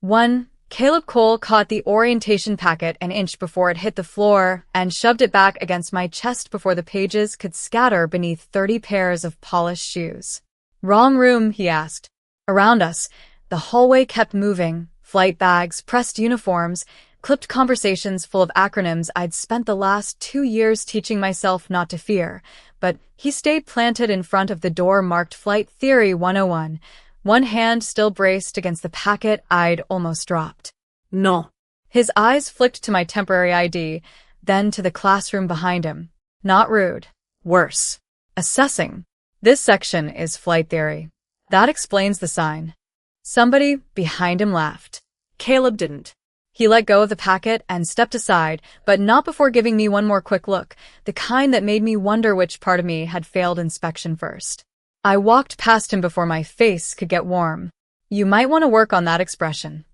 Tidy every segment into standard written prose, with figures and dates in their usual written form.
1. Caleb Cole caught the orientation packet an inch before it hit the floor and shoved it back against my chest before the pages could scatter beneath 30 pairs of polished shoes. Wrong room, he asked. Around us, the hallway kept moving. Flight bags, pressed uniforms, clipped conversations full of acronyms I'd spent the last 2 years teaching myself not to fear, but he stayed planted in front of the door marked Flight Theory 101, one hand still braced against the packet I'd almost dropped. No. His eyes flicked to my temporary ID, then to the classroom behind him. Not rude. Worse. Assessing. This section is Flight Theory. That explains the sign. Somebody behind him laughed. Caleb didn't. He let go of the packet and stepped aside, but not before giving me one more quick look, the kind that made me wonder which part of me had failed inspection first. I walked past him before my face could get warm. You might want to work on that expression.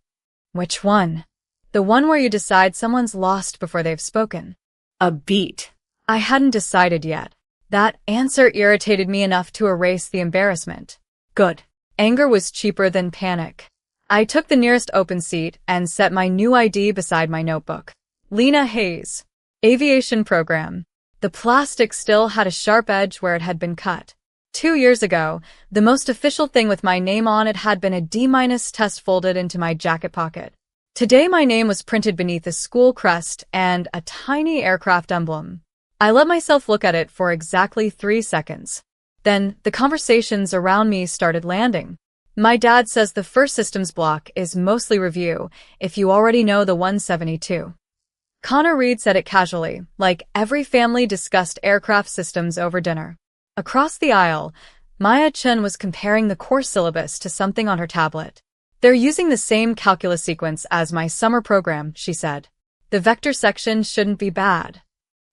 Which one? The one where you decide someone's lost before they've spoken. A beat. I hadn't decided yet. That answer irritated me enough to erase the embarrassment. Good. Anger was cheaper than panic. I took the nearest open seat and set my new ID beside my notebook. Lena Hayes. Aviation program. The plastic still had a sharp edge where it had been cut. 2 years ago, the most official thing with my name on it had been a D- test folded into my jacket pocket. Today my name was printed beneath a school crest and a tiny aircraft emblem. I let myself look at it for exactly 3 seconds. Then the conversations around me started landing. My dad says the first systems block is mostly review, if you already know the 172. Connor Reed said it casually, like every family discussed aircraft systems over dinner. Across the aisle, Maya Chen was comparing the course syllabus to something on her tablet. They're using the same calculus sequence as my summer program, she said. The vector section shouldn't be bad.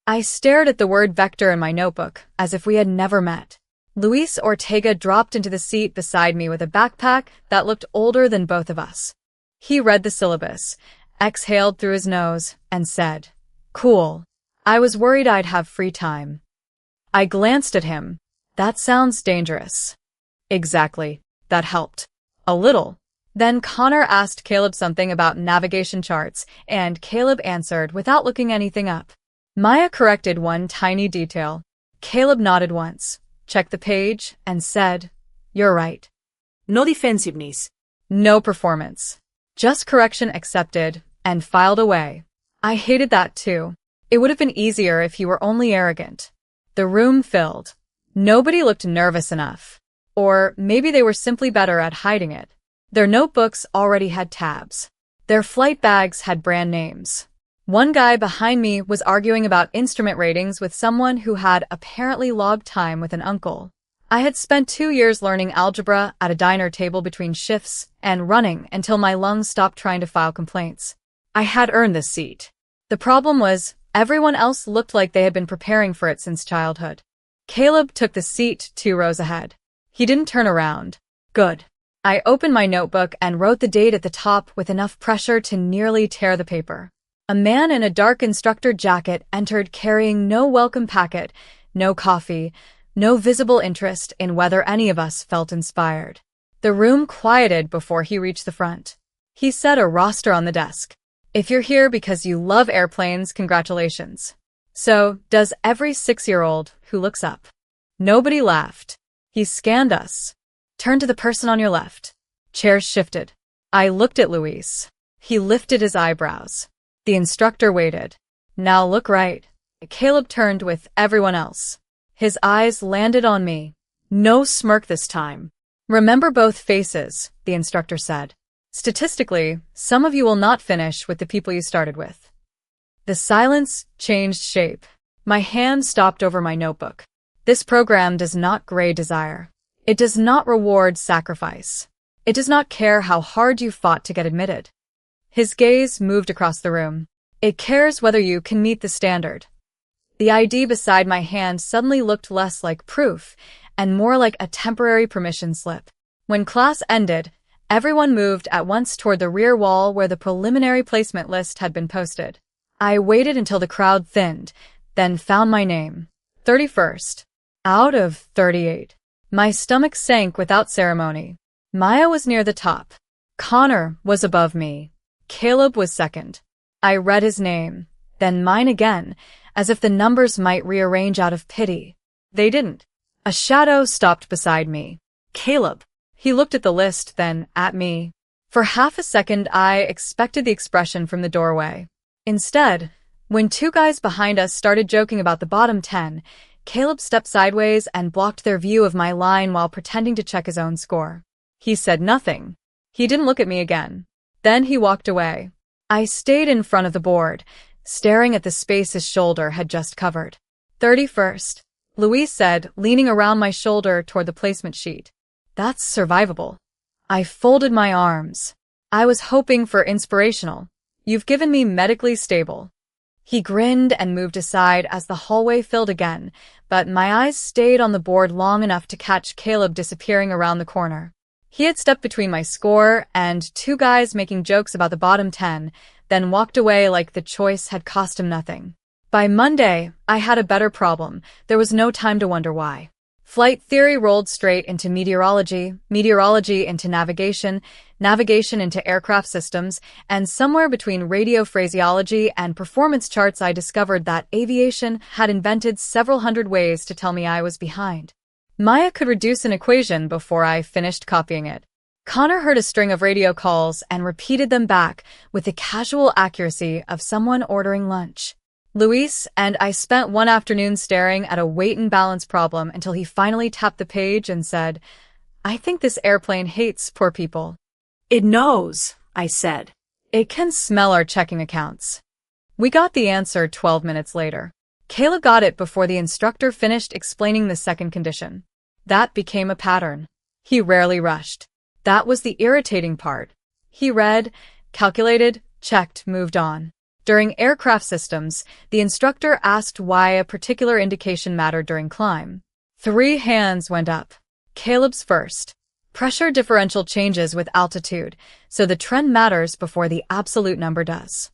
I stared at the word vector in my notebook, as if we had never met. Luis Ortega dropped into the seat beside me with a backpack that looked older than both of us. He read the syllabus, exhaled through his nose, and said, "Cool. I was worried I'd have free time." I glanced at him. That sounds dangerous. Exactly. That helped. A little. Then Connor asked Caleb something about navigation charts, and Caleb answered without looking anything up. Maya corrected one tiny detail. Caleb nodded once, checked the page, and said, "You're right." No defensiveness. No performance. Just correction accepted, and filed away. I hated that too. It would have been easier if he were only arrogant. The room filled. Nobody looked nervous enough. Or maybe they were simply better at hiding it. Their notebooks already had tabs. Their flight bags had brand names. One guy behind me was arguing about instrument ratings with someone who had apparently logged time with an uncle. I had spent 2 years learning algebra at a diner table between shifts and running until my lungs stopped trying to file complaints. I had earned this seat. The problem was, everyone else looked like they had been preparing for it since childhood. Caleb took the seat 2 rows ahead. He didn't turn around. Good. I opened my notebook and wrote the date at the top with enough pressure to nearly tear the paper. A man in a dark instructor jacket entered carrying no welcome packet, no coffee, no visible interest in whether any of us felt inspired. The room quieted before he reached the front. He set a roster on the desk. If you're here because you love airplanes, congratulations. So, does every 6-year-old who looks up? Nobody laughed. He scanned us. Turn to the person on your left. Chairs shifted. I looked at Luis. He lifted his eyebrows. The instructor waited. Now look right. Caleb turned with everyone else. His eyes landed on me. No smirk this time. Remember both faces, the instructor said. Statistically, some of you will not finish with the people you started with. The silence changed shape. My hand stopped over my notebook. This program does not grade desire. It does not reward sacrifice. It does not care how hard you fought to get admitted. His gaze moved across the room. It cares whether you can meet the standard. The ID beside my hand suddenly looked less like proof and more like a temporary permission slip. When class ended, everyone moved at once toward the rear wall where the preliminary placement list had been posted. I waited until the crowd thinned, then found my name. 31st. Out of 38. My stomach sank without ceremony. Maya was near the top. Connor was above me. Caleb was second. I read his name, then mine again, as if the numbers might rearrange out of pity. They didn't. A shadow stopped beside me. Caleb. He looked at the list, then at me. For half a second, I expected the expression from the doorway. Instead, when two guys behind us started joking about the bottom 10, Caleb stepped sideways and blocked their view of my line while pretending to check his own score. He said nothing. He didn't look at me again. Then he walked away. I stayed in front of the board, staring at the space his shoulder had just covered. 31st, Louise said, leaning around my shoulder toward the placement sheet. That's survivable. I folded my arms. I was hoping for inspirational. You've given me medically stable. He grinned and moved aside as the hallway filled again, but my eyes stayed on the board long enough to catch Caleb disappearing around the corner. He had stepped between my score and two guys making jokes about the bottom 10, then walked away like the choice had cost him nothing. By Monday, I had a better problem. There was no time to wonder why. Flight theory rolled straight into meteorology, meteorology into navigation, navigation into aircraft systems, and somewhere between radio phraseology and performance charts I discovered that aviation had invented several hundred ways to tell me I was behind. Maya could reduce an equation before I finished copying it. Connor heard a string of radio calls and repeated them back with the casual accuracy of someone ordering lunch. Luis and I spent one afternoon staring at a weight and balance problem until he finally tapped the page and said, "I think this airplane hates poor people." It knows, I said. It can smell our checking accounts. We got the answer 12 minutes later. Kayla got it before the instructor finished explaining the second condition. That became a pattern. He rarely rushed. That was the irritating part. He read, calculated, checked, moved on. During aircraft systems, the instructor asked why a particular indication mattered during climb. 3 hands went up. Caleb's first. Pressure differential changes with altitude, so the trend matters before the absolute number does.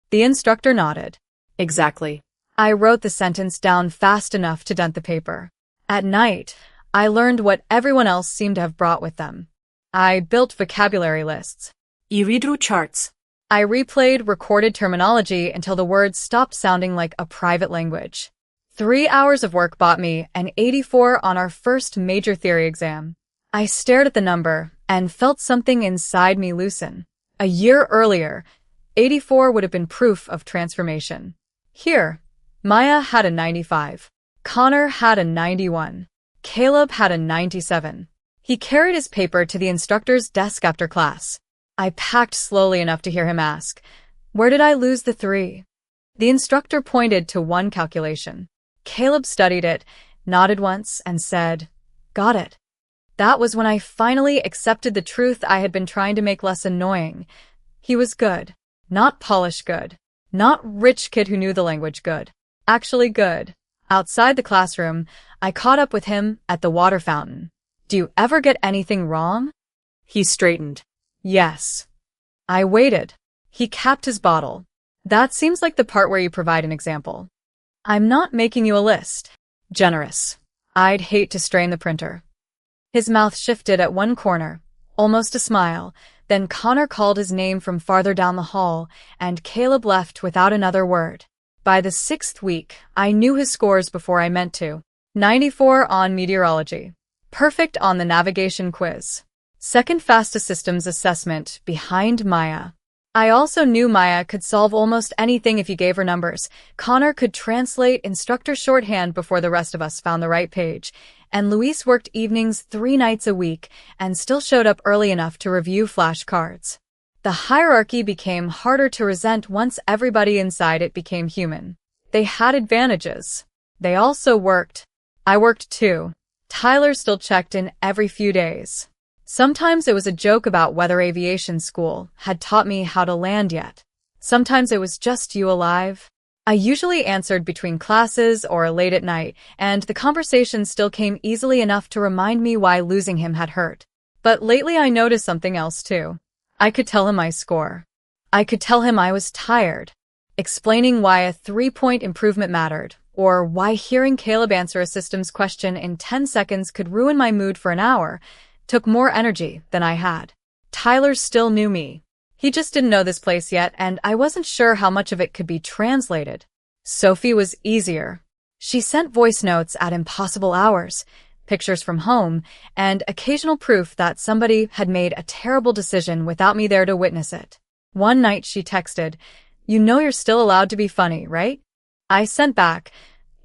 The instructor nodded. Exactly. I wrote the sentence down fast enough to dent the paper. At night, I learned what everyone else seemed to have brought with them. I built vocabulary lists. You redrew charts. I replayed recorded terminology until the words stopped sounding like a private language. 3 hours of work bought me an 84 on our first major theory exam. I stared at the number and felt something inside me loosen. A year earlier, 84 would have been proof of transformation. Here, Maya had a 95. Connor had a 91. Caleb had a 97. He carried his paper to the instructor's desk after class. I packed slowly enough to hear him ask, "Where did I lose the 3?" The instructor pointed to one calculation. Caleb studied it, nodded once, and said, "Got it." That was when I finally accepted the truth I had been trying to make less annoying. He was good. Not polished good. Not rich kid who knew the language good. Actually good. Outside the classroom, I caught up with him at the water fountain. "Do you ever get anything wrong?" He straightened. "Yes." I waited. He capped his bottle. "That seems like the part where you provide an example." "I'm not making you a list." Generous. I'd hate to strain the printer. His mouth shifted at one corner, almost a smile. Then Connor called his name from farther down the hall, and Caleb left without another word. By the 6th week, I knew his scores before I meant to. 94 on meteorology. Perfect on the navigation quiz. Second fastest systems assessment, behind Maya. I also knew Maya could solve almost anything if you gave her numbers. Connor could translate instructor shorthand before the rest of us found the right page. And Luis worked evenings 3 nights a week and still showed up early enough to review flashcards. The hierarchy became harder to resent once everybody inside it became human. They had advantages. They also worked. I worked too. Tyler still checked in every few days. Sometimes it was a joke about whether aviation school had taught me how to land yet. Sometimes it was just you alive. I usually answered between classes or late at night, and the conversation still came easily enough to remind me why losing him had hurt. But lately I noticed something else too. I could tell him my score. I could tell him I was tired. Explaining why a 3-point improvement mattered, or why hearing Caleb answer a systems question in 10 seconds could ruin my mood for an hour, took more energy than I had. Tyler still knew me. He just didn't know this place yet, and I wasn't sure how much of it could be translated. Sophie was easier. She sent voice notes at impossible hours, pictures from home, and occasional proof that somebody had made a terrible decision without me there to witness it. One night she texted, "You know you're still allowed to be funny, right?" I sent back,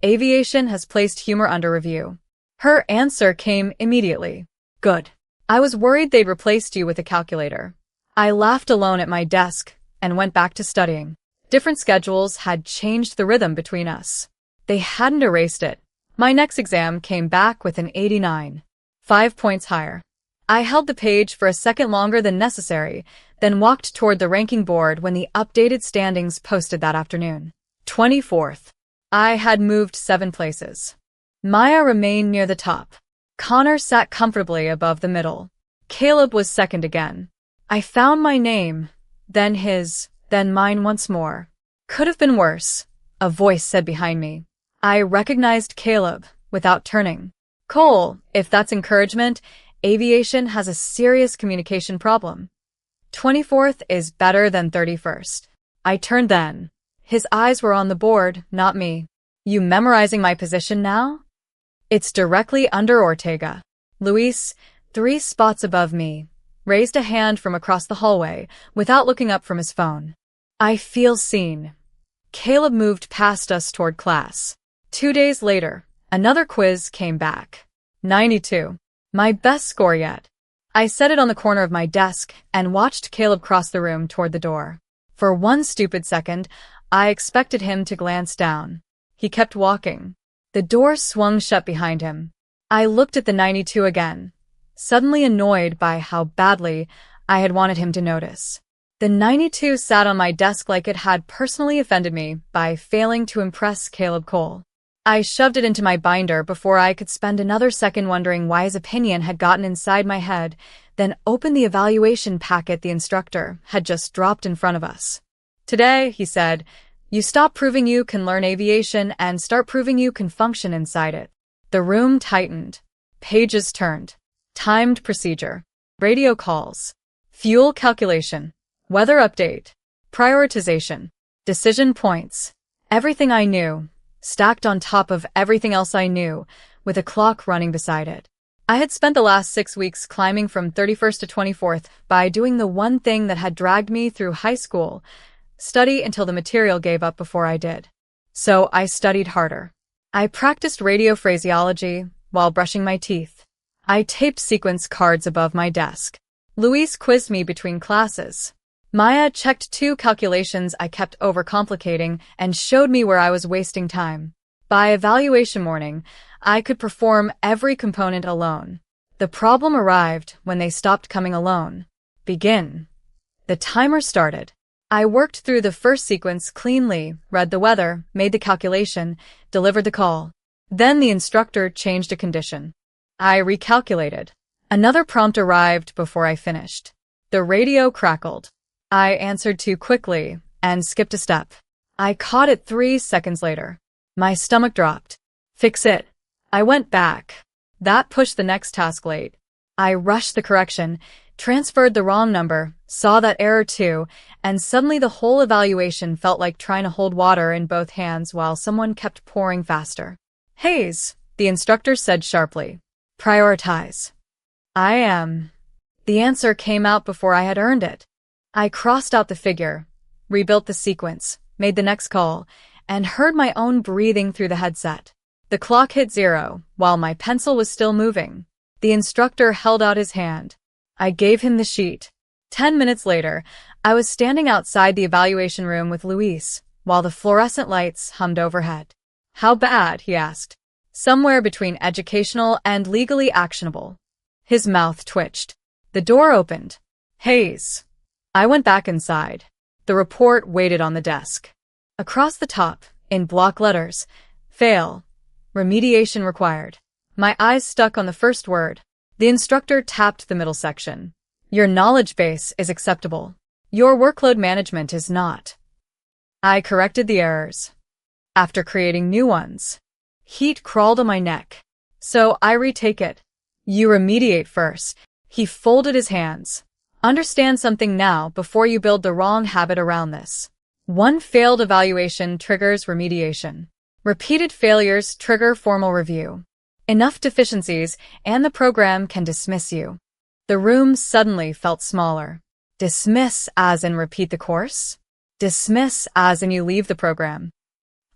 "Aviation has placed humor under review." Her answer came immediately. "Good. I was worried they'd replaced you with a calculator." I laughed alone at my desk and went back to studying. Different schedules had changed the rhythm between us. They hadn't erased it. My next exam came back with an 89, 5 points higher. I held the page for a second longer than necessary, then walked toward the ranking board when the updated standings posted that afternoon. 24th. I had moved 7 places. Maya remained near the top. Connor sat comfortably above the middle. Caleb was second again. I found my name, then his, then mine once more. "Could have been worse," a voice said behind me. I recognized Caleb without turning. "Cole, if that's encouragement, aviation has a serious communication problem. 24th is better than 31st. I turned then. His eyes were on the board, not me. "You memorizing my position now?" "It's directly under Ortega." Luis, 3 spots above me, raised a hand from across the hallway without looking up from his phone. "I feel seen." Caleb moved past us toward class. 2 days later, another quiz came back. 92. My best score yet. I set it on the corner of my desk and watched Caleb cross the room toward the door. For one stupid second, I expected him to glance down. He kept walking. The door swung shut behind him. I looked at the 92 again, suddenly annoyed by how badly I had wanted him to notice. The 92 sat on my desk like it had personally offended me by failing to impress Caleb Cole. I shoved it into my binder before I could spend another second wondering why his opinion had gotten inside my head, then opened the evaluation packet the instructor had just dropped in front of us. "Today," he said, "you stop proving you can learn aviation and start proving you can function inside it." The room tightened. Pages turned. Timed procedure. Radio calls. Fuel calculation. Weather update. Prioritization. Decision points. Everything I knew, stacked on top of everything else I knew, with a clock running beside it. I had spent the last 6 weeks climbing from 31st to 24th by doing the one thing that had dragged me through high school, study until the material gave up before I did. So I studied harder. I practiced radio phraseology while brushing my teeth. I taped sequence cards above my desk. Luis quizzed me between classes. Maya checked 2 calculations I kept overcomplicating and showed me where I was wasting time. By evaluation morning, I could perform every component alone. The problem arrived when they stopped coming alone. Begin. The timer started. I worked through the first sequence cleanly, read the weather, made the calculation, delivered the call. Then the instructor changed a condition. I recalculated. Another prompt arrived before I finished. The radio crackled. I answered too quickly and skipped a step. I caught it 3 seconds later. My stomach dropped. "Fix it." I went back. That pushed the next task late. I rushed the correction, transferred the wrong number, saw that error too, and suddenly the whole evaluation felt like trying to hold water in both hands while someone kept pouring faster. "Hayes," the instructor said sharply. "Prioritize." "I am." The answer came out before I had earned it. I crossed out the figure, rebuilt the sequence, made the next call, and heard my own breathing through the headset. The clock hit 0, while my pencil was still moving. The instructor held out his hand. I gave him the sheet. 10 minutes later, I was standing outside the evaluation room with Luis, while the fluorescent lights hummed overhead. "How bad?" he asked. "Somewhere between educational and legally actionable." His mouth twitched. The door opened. "Hayes." I went back inside. The report waited on the desk. Across the top, in block letters, "Fail. Remediation required." My eyes stuck on the first word. The instructor tapped the middle section. "Your knowledge base is acceptable. Your workload management is not." I corrected the errors. After creating new ones, heat crawled on my neck. "So I retake it." "You remediate first." He folded his hands. Understand something now before you build the wrong habit around this. One failed evaluation triggers remediation. Repeated failures trigger formal review. Enough deficiencies, and the program can dismiss you. The room suddenly felt smaller. Dismiss as in repeat the course? Dismiss as in you leave the program.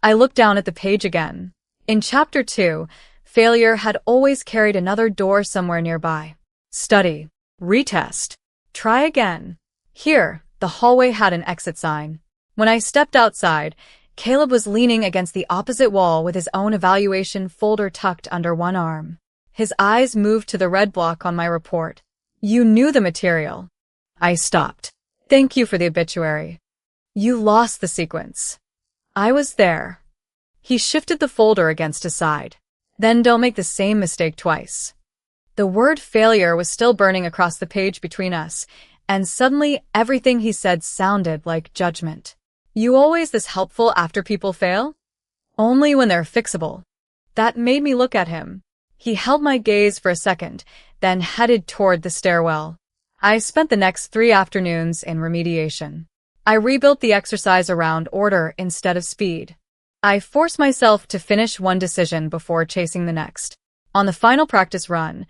I looked down at the page again. In Chapter 2, failure had always carried another door somewhere nearby. Study. Retest. Try again. Here, the hallway had an exit sign. When I stepped outside, Caleb was leaning against the opposite wall with his own evaluation folder tucked under one arm. His eyes moved to the red block on my report. You knew the material. I stopped. Thank you for the obituary. You lost the sequence. I was there. He shifted the folder against his side. Then don't make the same mistake twice. The word failure was still burning across the page between us, and suddenly everything he said sounded like judgment. You always this helpful after people fail? Only when they're fixable. That made me look at him. He held my gaze for a second, then headed toward the stairwell. I spent the next 3 afternoons in remediation. I rebuilt the exercise around order instead of speed. I forced myself to finish one decision before chasing the next. On the final practice run,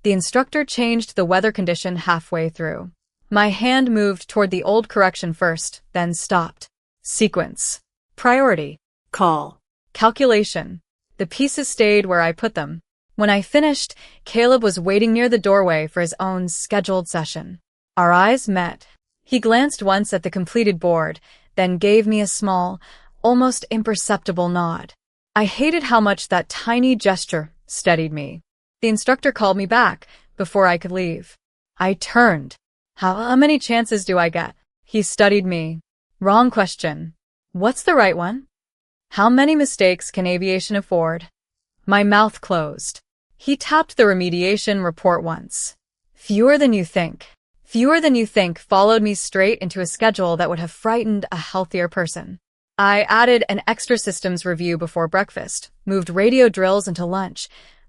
the instructor changed the weather condition halfway through. My hand moved toward the old correction first, then stopped. Sequence. Priority. Call. Calculation. The pieces stayed where I put them. When I finished, Caleb was waiting near the doorway for his own scheduled session. Our eyes met. He glanced once at the completed board, then gave me a small, almost imperceptible nod. I hated how much that tiny gesture steadied me. The instructor called me back before I could leave. I turned. How many chances do I get? He studied me. Wrong question. What's the right one? How many mistakes can aviation afford? My mouth closed. He tapped the remediation report once. Fewer than you think. Fewer than you think followed me straight into a schedule that would have frightened a healthier person. I added an extra systems review before breakfast, moved radio drills into lunch,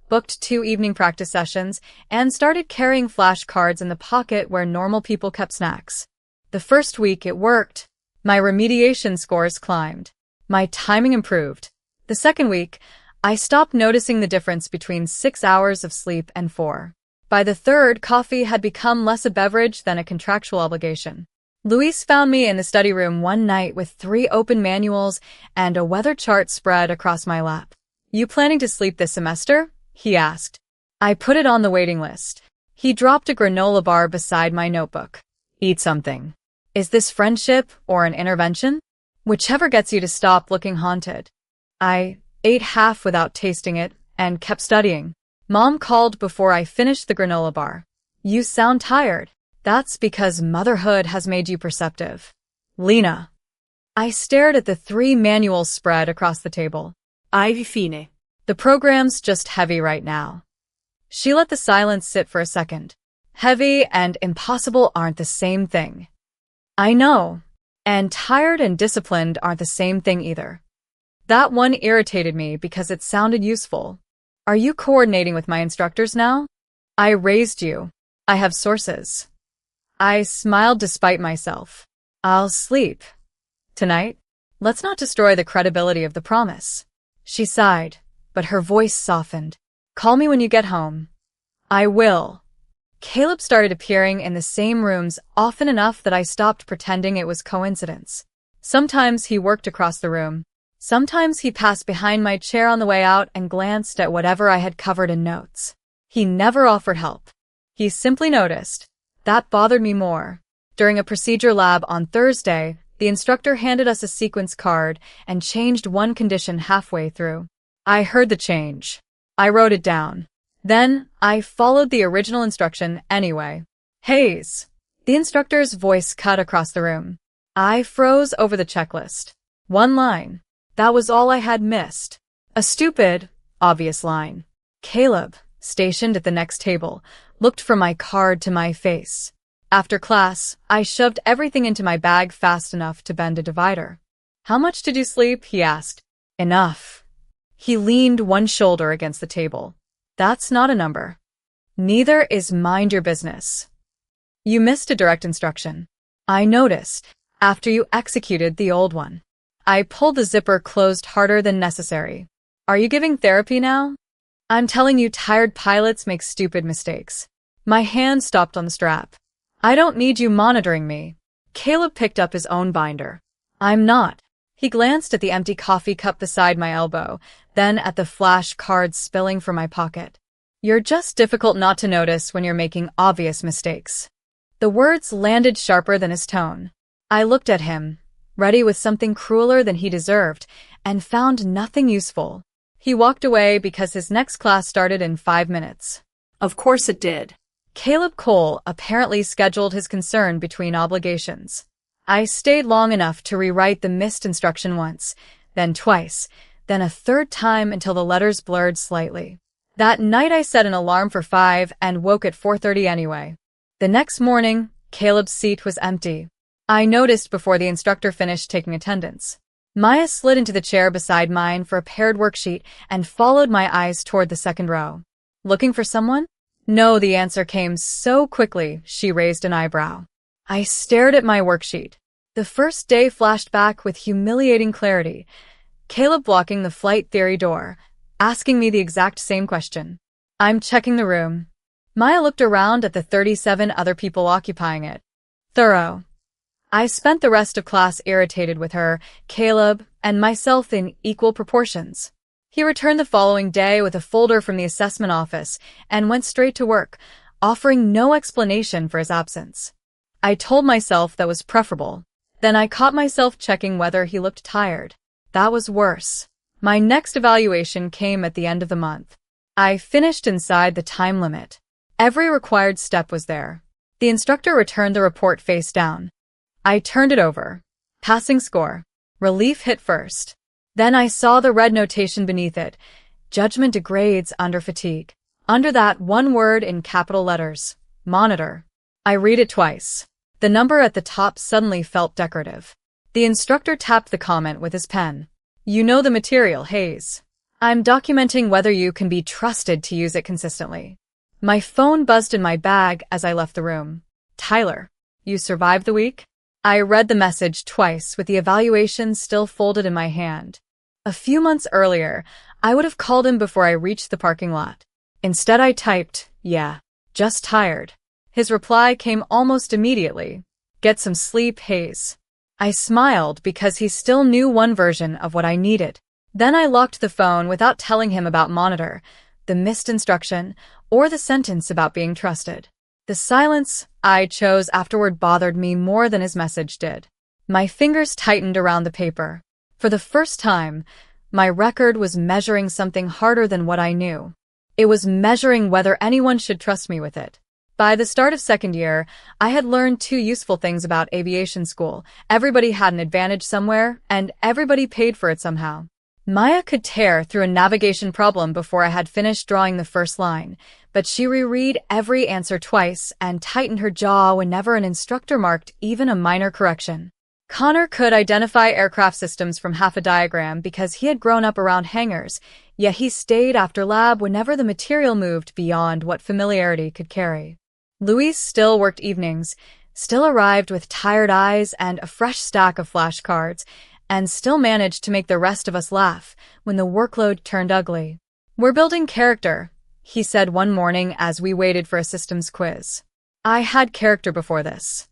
booked 2 evening practice sessions, and started carrying flashcards in the pocket where normal people kept snacks. The first week it worked. My remediation scores climbed. My timing improved. The second week, I stopped noticing the difference between 6 hours of sleep and 4. By the third, coffee had become less a beverage than a contractual obligation. Luis found me in the study room one night with 3 open manuals and a weather chart spread across my lap. You planning to sleep this semester? He asked. I put it on the waiting list. He dropped a granola bar beside my notebook. Eat something. Is this friendship or an intervention? Whichever gets you to stop looking haunted. I ate half without tasting it and kept studying. Mom called before I finished the granola bar. You sound tired. That's because motherhood has made you perceptive. Lena. I stared at the 3 manuals spread across the table. Aviation. The program's just heavy right now. She let the silence sit for a second. Heavy and impossible aren't the same thing. I know. And tired and disciplined aren't the same thing either. That one irritated me because it sounded useful. Are you coordinating with my instructors now? I raised you. I have sources. I smiled despite myself. I'll sleep. Tonight? Let's not destroy the credibility of the promise. She sighed, but her voice softened. Call me when you get home. I will. Caleb started appearing in the same rooms often enough that I stopped pretending it was coincidence. Sometimes he worked across the room. Sometimes he passed behind my chair on the way out and glanced at whatever I had covered in notes. He never offered help. He simply noticed. That bothered me more. During a procedure lab on Thursday, the instructor handed us a sequence card and changed one condition halfway through. I heard the change. I wrote it down. Then, I followed the original instruction anyway. Hayes. The instructor's voice cut across the room. I froze over the checklist. 1 line. That was all I had missed. A stupid, obvious line. Caleb, stationed at the next table, looked from my card to my face. After class, I shoved everything into my bag fast enough to bend a divider. How much did you sleep? He asked. Enough. He leaned one shoulder against the table. That's not a number. Neither is mind your business. You missed a direct instruction. I noticed, after you executed the old one. I pulled the zipper closed harder than necessary. Are you giving therapy now? I'm telling you, tired pilots make stupid mistakes. My hand stopped on the strap. I don't need you monitoring me. Caleb picked up his own binder. I'm not. He glanced at the empty coffee cup beside my elbow, then at the flash cards spilling from my pocket. You're just difficult not to notice when you're making obvious mistakes. The words landed sharper than his tone. I looked at him, ready with something crueler than he deserved, and found nothing useful. He walked away because his next class started in 5 minutes. Of course it did. Caleb Cole apparently scheduled his concern between obligations. I stayed long enough to rewrite the missed instruction once, then twice, then a third time until the letters blurred slightly. That night I set an alarm for 5 and woke at 4:30 anyway. The next morning, Caleb's seat was empty. I noticed before the instructor finished taking attendance. Maya slid into the chair beside mine for a paired worksheet and followed my eyes toward the second row. Looking for someone? No, the answer came so quickly, she raised an eyebrow. I stared at my worksheet. The first day flashed back with humiliating clarity. Caleb blocking the flight theory door, asking me the exact same question. I'm checking the room. Maya looked around at the 37 other people occupying it. Thorough. I spent the rest of class irritated with her, Caleb, and myself in equal proportions. He returned the following day with a folder from the assessment office and went straight to work, offering no explanation for his absence. I told myself that was preferable. Then I caught myself checking whether he looked tired. That was worse. My next evaluation came at the end of the month. I finished inside the time limit. Every required step was there. The instructor returned the report face down. I turned it over. Passing score. Relief hit first. Then I saw the red notation beneath it. Judgment degrades under fatigue. Under that, one word in capital letters. Monitor. I read it twice. The number at the top suddenly felt decorative. The instructor tapped the comment with his pen. You know the material, Hayes. I'm documenting whether you can be trusted to use it consistently. My phone buzzed in my bag as I left the room. Tyler, you survived the week? I read the message twice with the evaluation still folded in my hand. A few months earlier, I would have called him before I reached the parking lot. Instead I typed, yeah, just tired. His reply came almost immediately. Get some sleep, Hayes. I smiled because he still knew one version of what I needed. Then I locked the phone without telling him about monitor, the missed instruction, or the sentence about being trusted. The silence I chose afterward bothered me more than his message did. My fingers tightened around the paper. For the first time, my record was measuring something harder than what I knew. It was measuring whether anyone should trust me with it. By the start of second year, I had learned 2 useful things about aviation school. Everybody had an advantage somewhere, and everybody paid for it somehow. Maya could tear through a navigation problem before I had finished drawing the first line, but she reread every answer twice and tightened her jaw whenever an instructor marked even a minor correction. Connor could identify aircraft systems from half a diagram because he had grown up around hangars, yet he stayed after lab whenever the material moved beyond what familiarity could carry. Luis still worked evenings, still arrived with tired eyes and a fresh stack of flashcards, and still managed to make the rest of us laugh when the workload turned ugly. We're building character, he said one morning as we waited for a systems quiz. I had character before this.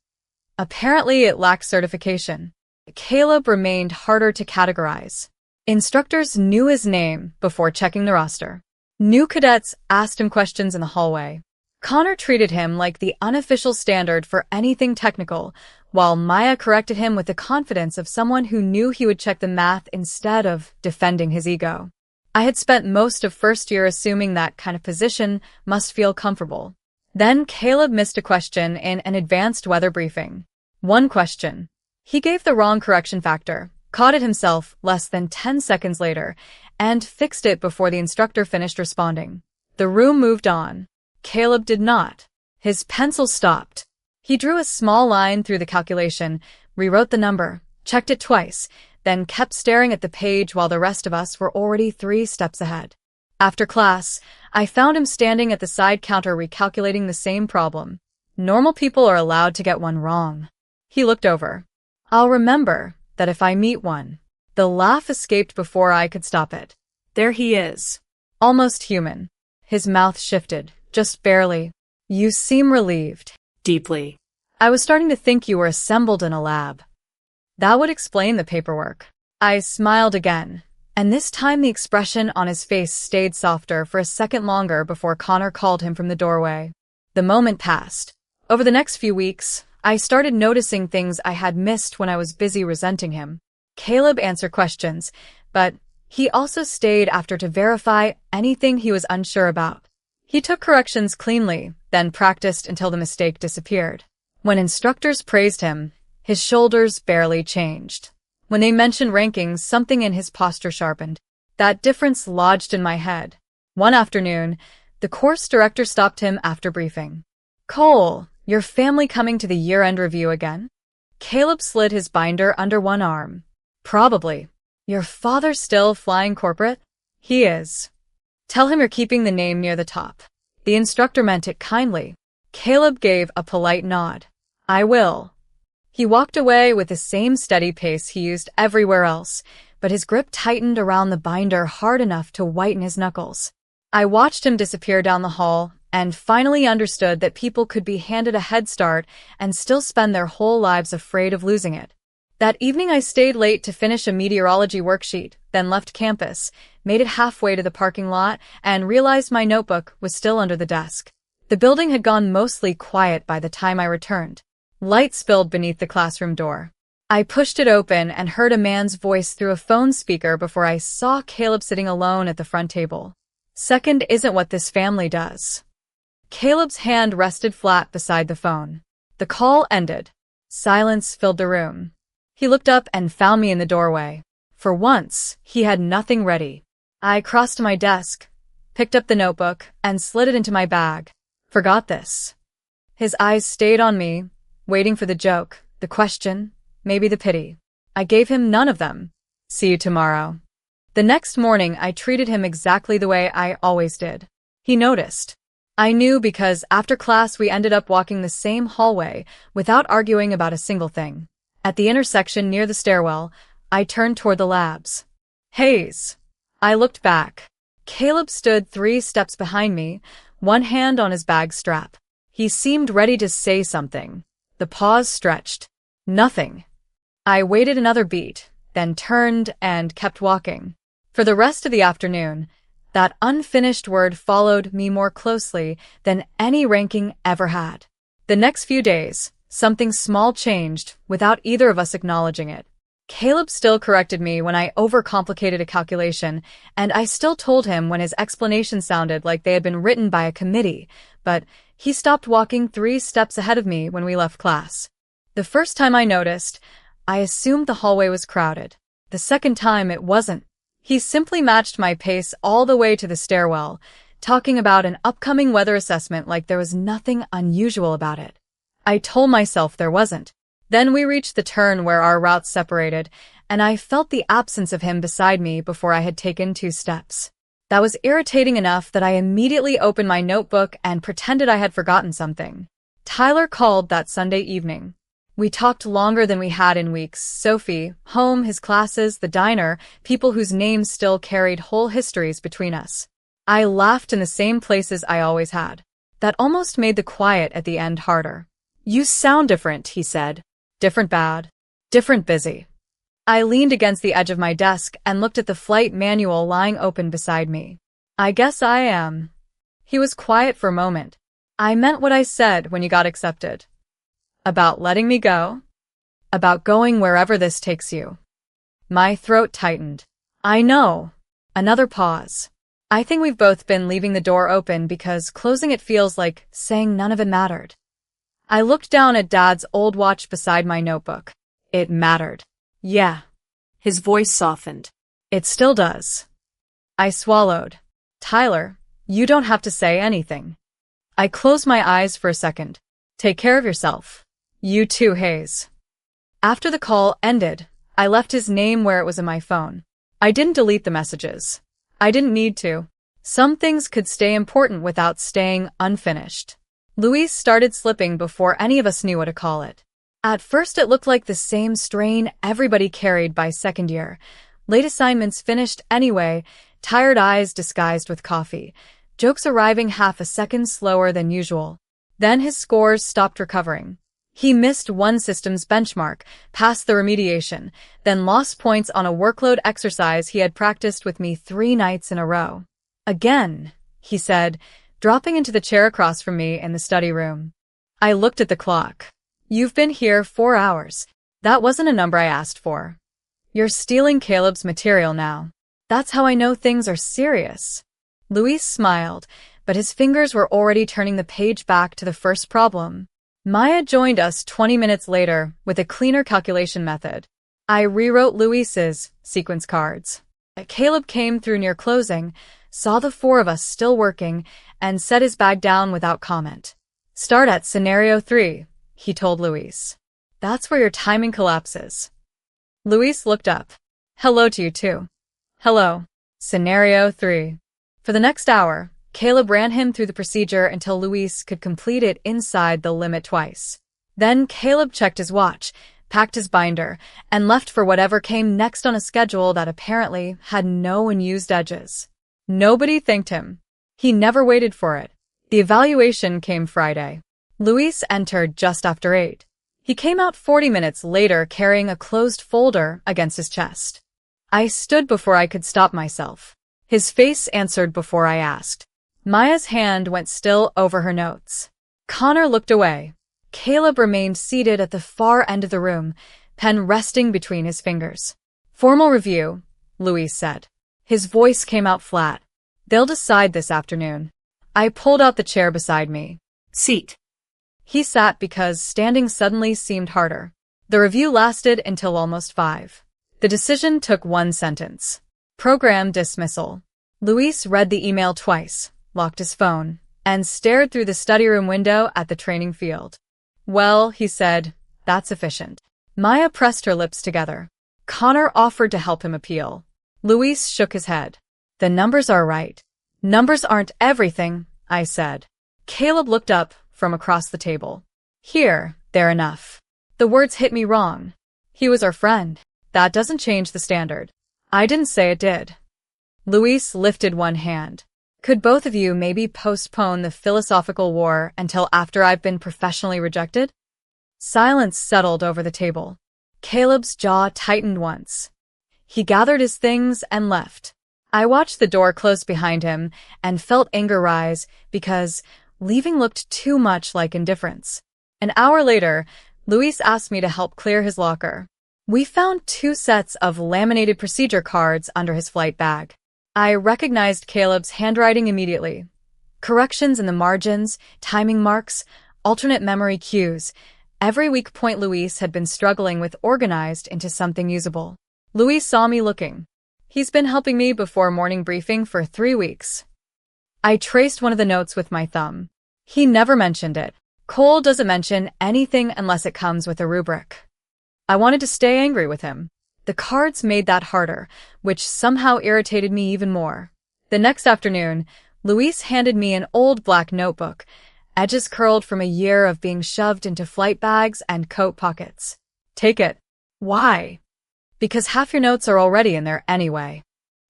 Apparently it lacked certification. Caleb remained harder to categorize. Instructors knew his name before checking the roster. New cadets asked him questions in the hallway. Connor treated him like the unofficial standard for anything technical, while Maya corrected him with the confidence of someone who knew he would check the math instead of defending his ego. I had spent most of first year assuming that kind of position must feel comfortable. Then Caleb missed a question in an advanced weather briefing. One question. He gave the wrong correction factor, caught it himself less than 10 seconds later, and fixed it before the instructor finished responding. The room moved on. Caleb did not. His pencil stopped. He drew a small line through the calculation, rewrote the number, checked it twice, then kept staring at the page while the rest of us were already 3 steps ahead. After class, I found him standing at the side counter recalculating the same problem. Normal people are allowed to get one wrong. He looked over. I'll remember that if I meet one. The laugh escaped before I could stop it. There he is. Almost human. His mouth shifted, just barely. You seem relieved. Deeply. I was starting to think you were assembled in a lab. That would explain the paperwork. I smiled again, and this time the expression on his face stayed softer for a second longer before Connor called him from the doorway. The moment passed. Over the next few weeks, I started noticing things I had missed when I was busy resenting him. Caleb answered questions, but he also stayed after to verify anything he was unsure about. He took corrections cleanly, then practiced until the mistake disappeared. When instructors praised him, his shoulders barely changed. When they mentioned rankings, something in his posture sharpened. That difference lodged in my head. One afternoon, the course director stopped him after briefing. Cole, your family coming to the year-end review again? Caleb slid his binder under one arm. Probably. Your father still flying corporate? He is. Tell him you're keeping the name near the top. The instructor meant it kindly. Caleb gave a polite nod. I will. He walked away with the same steady pace he used everywhere else, but his grip tightened around the binder hard enough to whiten his knuckles. I watched him disappear down the hall and finally understood that people could be handed a head start and still spend their whole lives afraid of losing it. That evening I stayed late to finish a meteorology worksheet, then left campus, made it halfway to the parking lot, and realized my notebook was still under the desk. The building had gone mostly quiet by the time I returned. Light spilled beneath the classroom door. I pushed it open and heard a man's voice through a phone speaker before I saw Caleb sitting alone at the front table. Second isn't what this family does. Caleb's hand rested flat beside the phone. The call ended. Silence filled the room. He looked up and found me in the doorway. For once, he had nothing ready. I crossed to my desk, picked up the notebook, and slid it into my bag. Forgot this. His eyes stayed on me, waiting for the joke, the question, maybe the pity. I gave him none of them. See you tomorrow. The next morning, I treated him exactly the way I always did. He noticed. I knew because after class we ended up walking the same hallway without arguing about a single thing. At the intersection near the stairwell, I turned toward the labs. Hayes. I looked back. Caleb stood 3 steps behind me, one hand on his bag strap. He seemed ready to say something. The pause stretched. Nothing. I waited another beat, then turned and kept walking. For the rest of the afternoon, that unfinished word followed me more closely than any ranking ever had. The next few days, something small changed without either of us acknowledging it. Caleb still corrected me when I overcomplicated a calculation, and I still told him when his explanations sounded like they had been written by a committee, but he stopped walking 3 steps ahead of me when we left class. The first time I noticed, I assumed the hallway was crowded. The second time it wasn't. He simply matched my pace all the way to the stairwell, talking about an upcoming weather assessment like there was nothing unusual about it. I told myself there wasn't. Then we reached the turn where our routes separated, and I felt the absence of him beside me before I had taken 2 steps. That was irritating enough that I immediately opened my notebook and pretended I had forgotten something. Tyler called that Sunday evening. We talked longer than we had in weeks. Sophie, home, his classes, the diner, people whose names still carried whole histories between us. I laughed in the same places I always had. That almost made the quiet at the end harder. You sound different, he said. Different bad. Different busy. I leaned against the edge of my desk and looked at the flight manual lying open beside me. I guess I am. He was quiet for a moment. I meant what I said when you got accepted. About letting me go? About going wherever this takes you. My throat tightened. I know. Another pause. I think we've both been leaving the door open because closing it feels like saying none of it mattered. I looked down at Dad's old watch beside my notebook. It mattered. Yeah. His voice softened. It still does. I swallowed. Tyler, you don't have to say anything. I closed my eyes for a second. Take care of yourself. You too, Hayes. After the call ended, I left his name where it was in my phone. I didn't delete the messages. I didn't need to. Some things could stay important without staying unfinished. Luis started slipping before any of us knew what to call it. At first it looked like the same strain everybody carried by second year. Late assignments finished anyway, tired eyes disguised with coffee, jokes arriving half a second slower than usual. Then his scores stopped recovering. He missed one system's benchmark, passed the remediation, then lost points on a workload exercise he had practiced with me 3 nights in a row. Again, he said, dropping into the chair across from me in the study room. I looked at the clock. You've been here 4 hours. That wasn't a number I asked for. You're stealing Caleb's material now. That's how I know things are serious. Luis smiled, but his fingers were already turning the page back to the first problem. Maya joined us 20 minutes later with a cleaner calculation method. I rewrote Luis's sequence cards. Caleb came through near closing, saw the 4 of us still working, and set his bag down without comment. Start at scenario 3, he told Luis. That's where your timing collapses. Luis looked up. Hello to you too. Hello. Scenario 3. For the next hour, Caleb ran him through the procedure until Luis could complete it inside the limit twice. Then Caleb checked his watch, packed his binder, and left for whatever came next on a schedule that apparently had no unused edges. Nobody thanked him. He never waited for it. The evaluation came Friday. Luis entered just after 8. He came out 40 minutes later carrying a closed folder against his chest. I stood before I could stop myself. His face answered before I asked. Maya's hand went still over her notes. Connor looked away. Caleb remained seated at the far end of the room, pen resting between his fingers. Formal review, Luis said. His voice came out flat. They'll decide this afternoon. I pulled out the chair beside me. Seat. He sat because standing suddenly seemed harder. The review lasted until almost 5. The decision took 1 sentence. Program dismissal. Luis read the email twice, locked his phone, and stared through the study room window at the training field. Well, he said, that's efficient. Maya pressed her lips together. Connor offered to help him appeal. Luis shook his head. The numbers are right. Numbers aren't everything, I said. Caleb looked up from across the table. Here, they're enough. The words hit me wrong. He was our friend. That doesn't change the standard. I didn't say it did. Luis lifted one hand. Could both of you maybe postpone the philosophical war until after I've been professionally rejected? Silence settled over the table. Caleb's jaw tightened once. He gathered his things and left. I watched the door close behind him and felt anger rise because leaving looked too much like indifference. An hour later, Luis asked me to help clear his locker. We found 2 sets of laminated procedure cards under his flight bag. I recognized Caleb's handwriting immediately. Corrections in the margins, timing marks, alternate memory cues. Every weak point Luis had been struggling with organized into something usable. Luis saw me looking. He's been helping me before morning briefing for 3 weeks. I traced one of the notes with my thumb. He never mentioned it. Cole doesn't mention anything unless it comes with a rubric. I wanted to stay angry with him. The cards made that harder, which somehow irritated me even more. The next afternoon, Luis handed me an old black notebook, edges curled from a year of being shoved into flight bags and coat pockets. Take it. Why? Because half your notes are already in there anyway.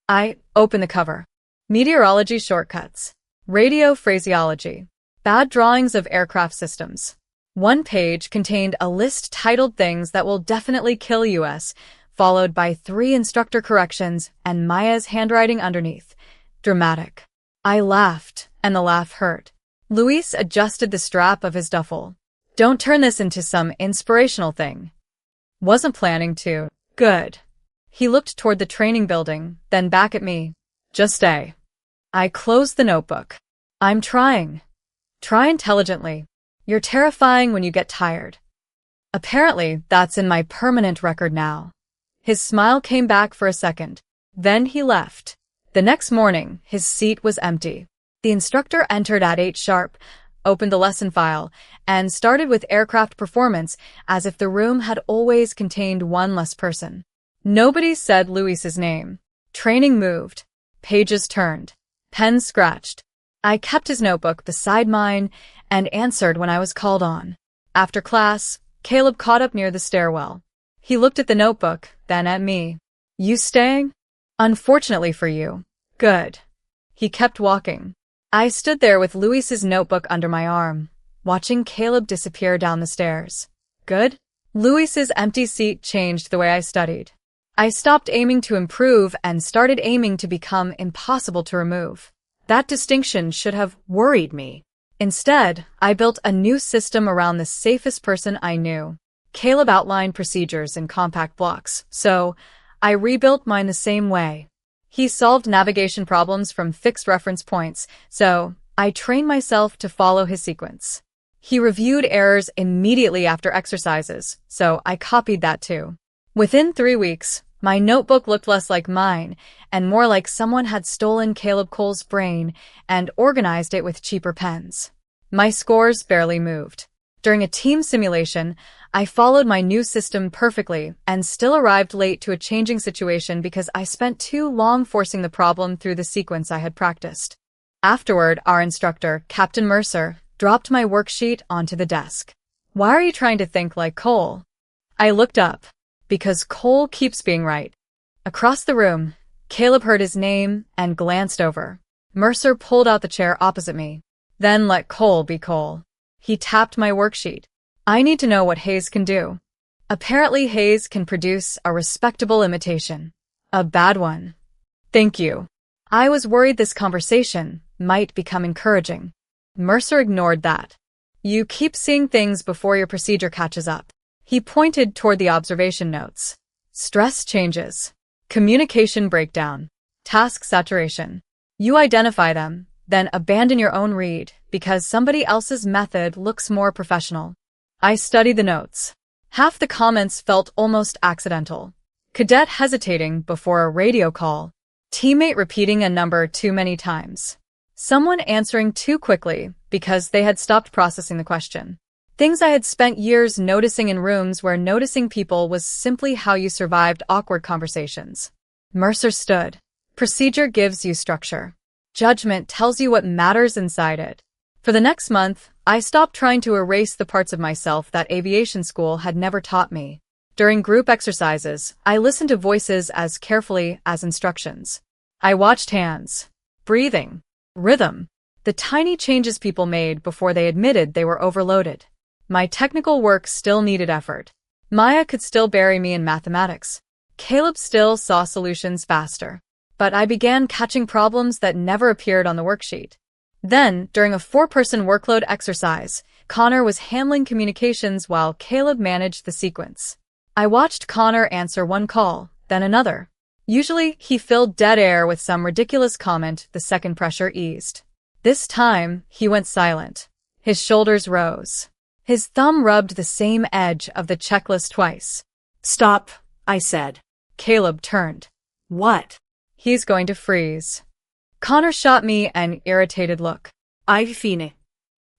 I opened the cover. Meteorology shortcuts. Radio phraseology. Bad drawings of aircraft systems. One page contained a list titled Things That Will Definitely Kill US, followed by 3 instructor corrections and Maya's handwriting underneath. Dramatic. I laughed, and the laugh hurt. Luis adjusted the strap of his duffel. Don't turn this into some inspirational thing. Wasn't planning to. Good. He looked toward the training building, then back at me. Just stay. I closed the notebook. I'm trying. Try intelligently. You're terrifying when you get tired. Apparently, that's in my permanent record now. His smile came back for a second. Then he left. The next morning, his seat was empty. The instructor entered at 8 sharp, opened the lesson file, and started with aircraft performance as if the room had always contained one less person. Nobody said Luis's name. Training moved. Pages turned. Pens scratched. I kept his notebook beside mine and answered when I was called on. After class, Caleb caught up near the stairwell. He looked at the notebook, then at me. You staying? Unfortunately for you. Good. He kept walking. I stood there with Luis's notebook under my arm, watching Caleb disappear down the stairs. Good? Luis's empty seat changed the way I studied. I stopped aiming to improve and started aiming to become impossible to remove. That distinction should have worried me. Instead, I built a new system around the safest person I knew. Caleb outlined procedures in compact blocks, so I rebuilt mine the same way. He solved navigation problems from fixed reference points, so I trained myself to follow his sequence. He reviewed errors immediately after exercises, so I copied that too. Within 3 weeks, my notebook looked less like mine and more like someone had stolen Caleb Cole's brain and organized it with cheaper pens. My scores barely moved. During a team simulation, I followed my new system perfectly and still arrived late to a changing situation because I spent too long forcing the problem through the sequence I had practiced. Afterward, our instructor, Captain Mercer, dropped my worksheet onto the desk. Why are you trying to think like Cole? I looked up. Because Cole keeps being right. Across the room, Caleb heard his name and glanced over. Mercer pulled out the chair opposite me. Then let Cole be Cole. He tapped my worksheet. I need to know what Hayes can do. Apparently Hayes can produce a respectable imitation. A bad one. Thank you. I was worried this conversation might become encouraging. Mercer ignored that. You keep seeing things before your procedure catches up. He pointed toward the observation notes. Stress changes. Communication breakdown. Task saturation. You identify them, then abandon your own read because somebody else's method looks more professional. I studied the notes. Half the comments felt almost accidental. Cadet hesitating before a radio call. Teammate repeating a number too many times. Someone answering too quickly because they had stopped processing the question. Things I had spent years noticing in rooms where noticing people was simply how you survived awkward conversations. Mercer stood. Procedure gives you structure. Judgment tells you what matters inside it. For the next month, I stopped trying to erase the parts of myself that aviation school had never taught me. During group exercises, I listened to voices as carefully as instructions. I watched hands, breathing, rhythm, the tiny changes people made before they admitted they were overloaded. My technical work still needed effort. Maya could still bury me in mathematics. Caleb still saw solutions faster. But I began catching problems that never appeared on the worksheet. Then, during a 4-person workload exercise, Connor was handling communications while Caleb managed the sequence. I watched Connor answer one call, then another. Usually, he filled dead air with some ridiculous comment the second pressure eased. This time, he went silent. His shoulders rose. His thumb rubbed the same edge of the checklist twice. Stop, I said. Caleb turned. What? He's going to freeze. Connor shot me an irritated look. Aviation.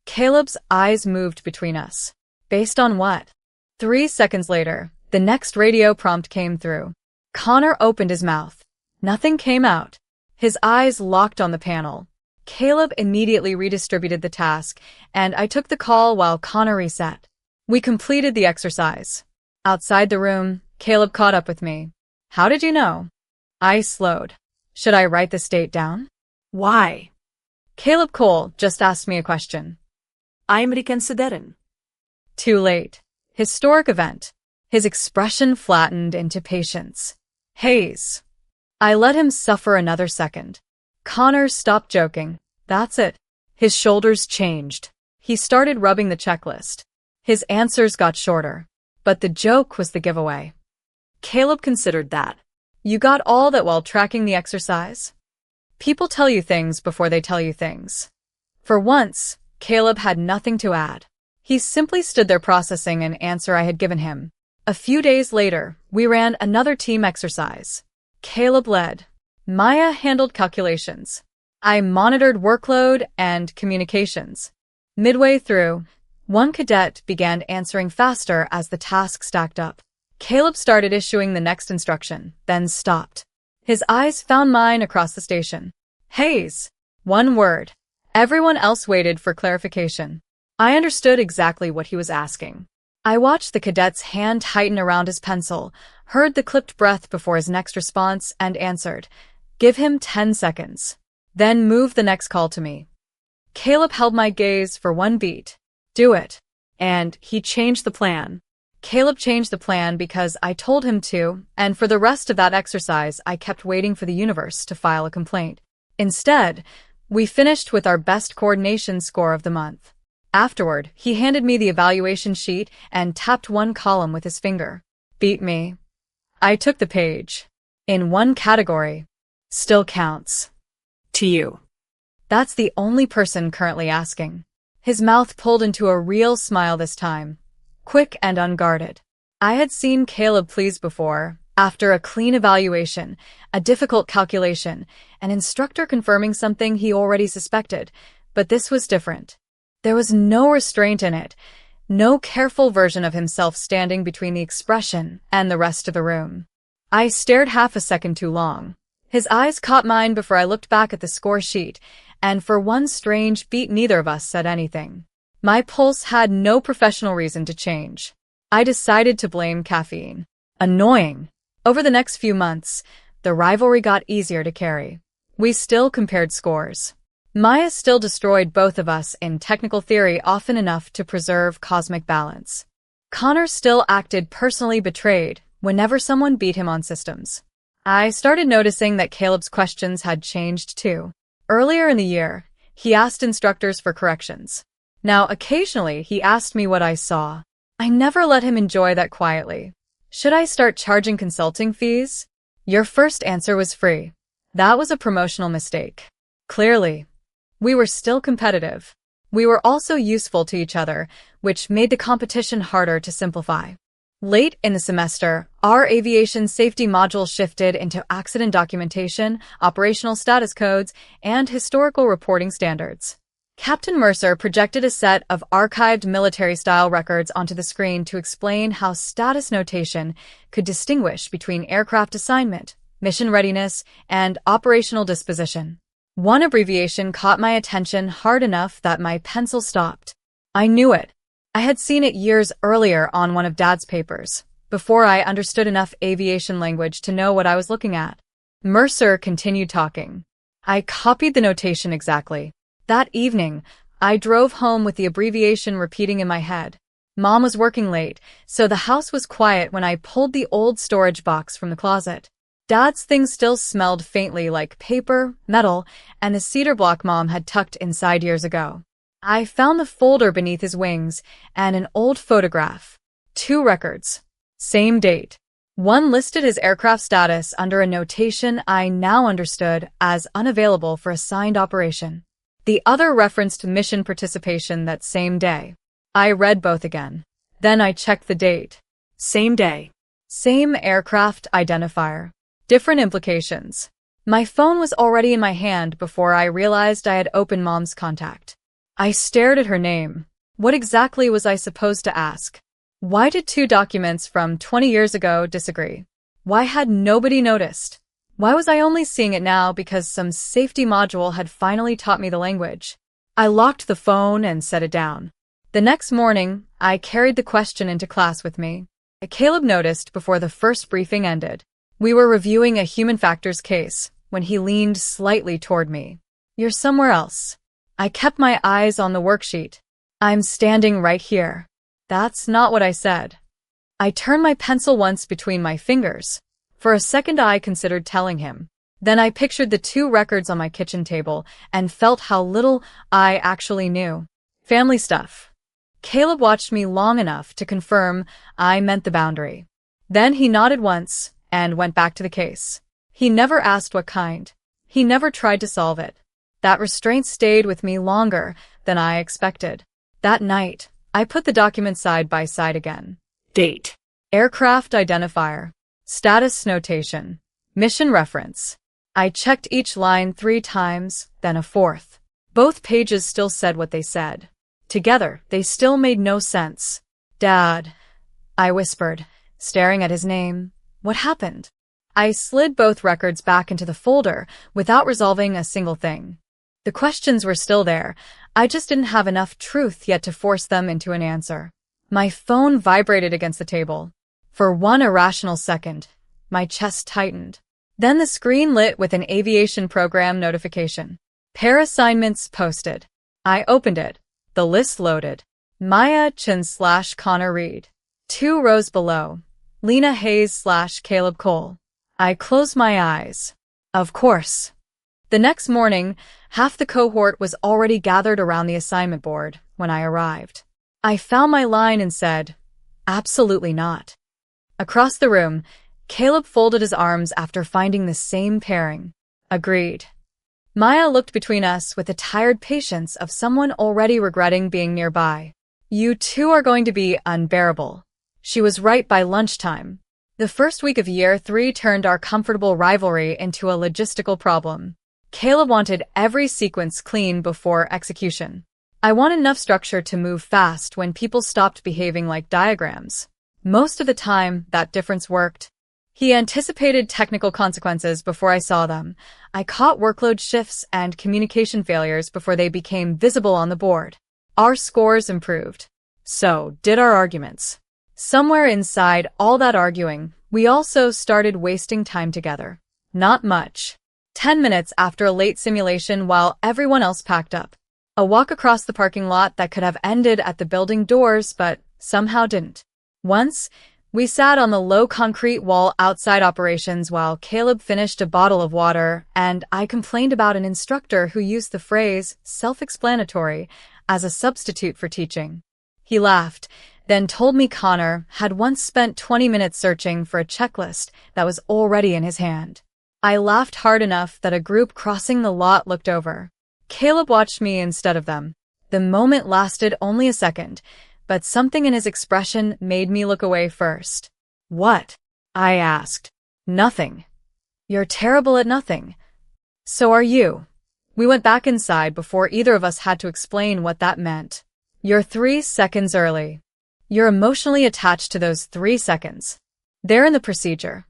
Caleb's eyes moved between us. Based on what? 3 seconds later, the next radio prompt came through. Connor opened his mouth. Nothing came out. His eyes locked on the panel. Caleb immediately redistributed the task, and I took the call while Connor reset. We completed the exercise. Outside the room, Caleb caught up with me. How did you know? I slowed. Should I write this date down? Why? Caleb Cole just asked me a question. I'm reconsidering. Too late. Historic event. His expression flattened into patience. Hayes. I let him suffer another second. Connor stopped joking. That's it. His shoulders changed. He started rubbing the checklist. His answers got shorter. But the joke was the giveaway. Caleb considered that. You got all that while tracking the exercise? People tell you things before they tell you things. For once, Caleb had nothing to add. He simply stood there processing an answer I had given him. A few days later, we ran another team exercise. Caleb led. Maya handled calculations. I monitored workload and communications. Midway through, one cadet began answering faster as the task stacked up. Caleb started issuing the next instruction, then stopped. His eyes found mine across the station. Hayes. One word. Everyone else waited for clarification. I understood exactly what he was asking. I watched the cadet's hand tighten around his pencil, heard the clipped breath before his next response, and answered, "Give him 10 seconds. Then move the next call to me." Caleb held my gaze for one beat. "Do it." And he changed the plan. Caleb changed the plan because I told him to, and for the rest of that exercise, I kept waiting for the universe to file a complaint. Instead, we finished with our best coordination score of the month. Afterward, he handed me the evaluation sheet and tapped one column with his finger. "Beat me." I took the page. In one category, "Still counts." To you. That's the only person currently asking. His mouth pulled into a real smile this time, quick and unguarded. I had seen Caleb pleased before, after a clean evaluation, a difficult calculation, an instructor confirming something he already suspected, but this was different. There was no restraint in it, no careful version of himself standing between the expression and the rest of the room. I stared half a second too long. His eyes caught mine before I looked back at the score sheet, and for one strange beat neither of us said anything. My pulse had no professional reason to change. I decided to blame caffeine. Annoying. Over the next few months, the rivalry got easier to carry. We still compared scores. Maya still destroyed both of us in technical theory often enough to preserve cosmic balance. Connor still acted personally betrayed whenever someone beat him on systems. I started noticing that Caleb's questions had changed too. Earlier in the year, he asked instructors for corrections. Now, occasionally, he asked me what I saw. I never let him enjoy that quietly. "Should I start charging consulting fees?" "Your first answer was free." That was a promotional mistake. Clearly. We were still competitive. We were also useful to each other, which made the competition harder to simplify. Late in the semester, our aviation safety module shifted into accident documentation, operational status codes, and historical reporting standards. Captain Mercer projected a set of archived military-style records onto the screen to explain how status notation could distinguish between aircraft assignment, mission readiness, and operational disposition. One abbreviation caught my attention hard enough that my pencil stopped. I knew it. I had seen it years earlier on one of Dad's papers, before I understood enough aviation language to know what I was looking at. Mercer continued talking. I copied the notation exactly. That evening, I drove home with the abbreviation repeating in my head. Mom was working late, so the house was quiet when I pulled the old storage box from the closet. Dad's things still smelled faintly like paper, metal, and the cedar block Mom had tucked inside years ago. I found the folder beneath his wings and an old photograph. 2 records. Same date. One listed his aircraft status under a notation I now understood as unavailable for assigned operation. The other referenced mission participation that same day. I read both again. Then I checked the date. Same day. Same aircraft identifier. Different implications. My phone was already in my hand before I realized I had opened Mom's contact. I stared at her name. What exactly was I supposed to ask? Why did 2 documents from 20 years ago disagree? Why had nobody noticed? Why was I only seeing it now because some safety module had finally taught me the language? I locked the phone and set it down. The next morning, I carried the question into class with me. Caleb noticed before the first briefing ended. We were reviewing a human factors case when he leaned slightly toward me. "You're somewhere else." I kept my eyes on the worksheet. "I'm standing right here." That's not what I said. I turned my pencil once between my fingers. For a second I considered telling him. Then I pictured the 2 records on my kitchen table and felt how little I actually knew. Family stuff. Caleb watched me long enough to confirm I meant the boundary. Then he nodded once and went back to the case. He never asked what kind. He never tried to solve it. That restraint stayed with me longer than I expected. That night, I put the documents side by side again. Date. Aircraft identifier. Status notation. Mission reference. I checked each line 3 times, then a 4th. Both pages still said what they said. Together, they still made no sense. "Dad," I whispered, staring at his name. "What happened?" I slid both records back into the folder without resolving a single thing. The questions were still there. I just didn't have enough truth yet to force them into an answer. My phone vibrated against the table. For one irrational second, my chest tightened. Then the screen lit with an aviation program notification. Pair assignments posted. I opened it. The list loaded. Maya Chin/Connor Reed. 2 rows below. Lena Hayes/Caleb Cole. I closed my eyes. Of course. The next morning, half the cohort was already gathered around the assignment board when I arrived. I found my line and said, "Absolutely not." Across the room, Caleb folded his arms after finding the same pairing. Agreed. Maya looked between us with the tired patience of someone already regretting being nearby. "You two are going to be unbearable." She was right by lunchtime. The first week of year 3 turned our comfortable rivalry into a logistical problem. Caleb wanted every sequence clean before execution. I wanted enough structure to move fast when people stopped behaving like diagrams. Most of the time, that difference worked. He anticipated technical consequences before I saw them. I caught workload shifts and communication failures before they became visible on the board. Our scores improved. So did our arguments. Somewhere inside all that arguing, we also started wasting time together. Not much. 10 minutes after a late simulation while everyone else packed up. A walk across the parking lot that could have ended at the building doors but somehow didn't. Once, we sat on the low concrete wall outside operations while Caleb finished a bottle of water and I complained about an instructor who used the phrase self-explanatory as a substitute for teaching. He laughed, then told me Connor had once spent 20 minutes searching for a checklist that was already in his hand. I laughed hard enough that a group crossing the lot looked over. Caleb watched me instead of them. The moment lasted only a second, but something in his expression made me look away first. "What?" I asked. "Nothing." "You're terrible at nothing." "So are you." We went back inside before either of us had to explain what that meant. "You're 3 seconds early." You're emotionally attached to those 3 seconds. They're in the procedure.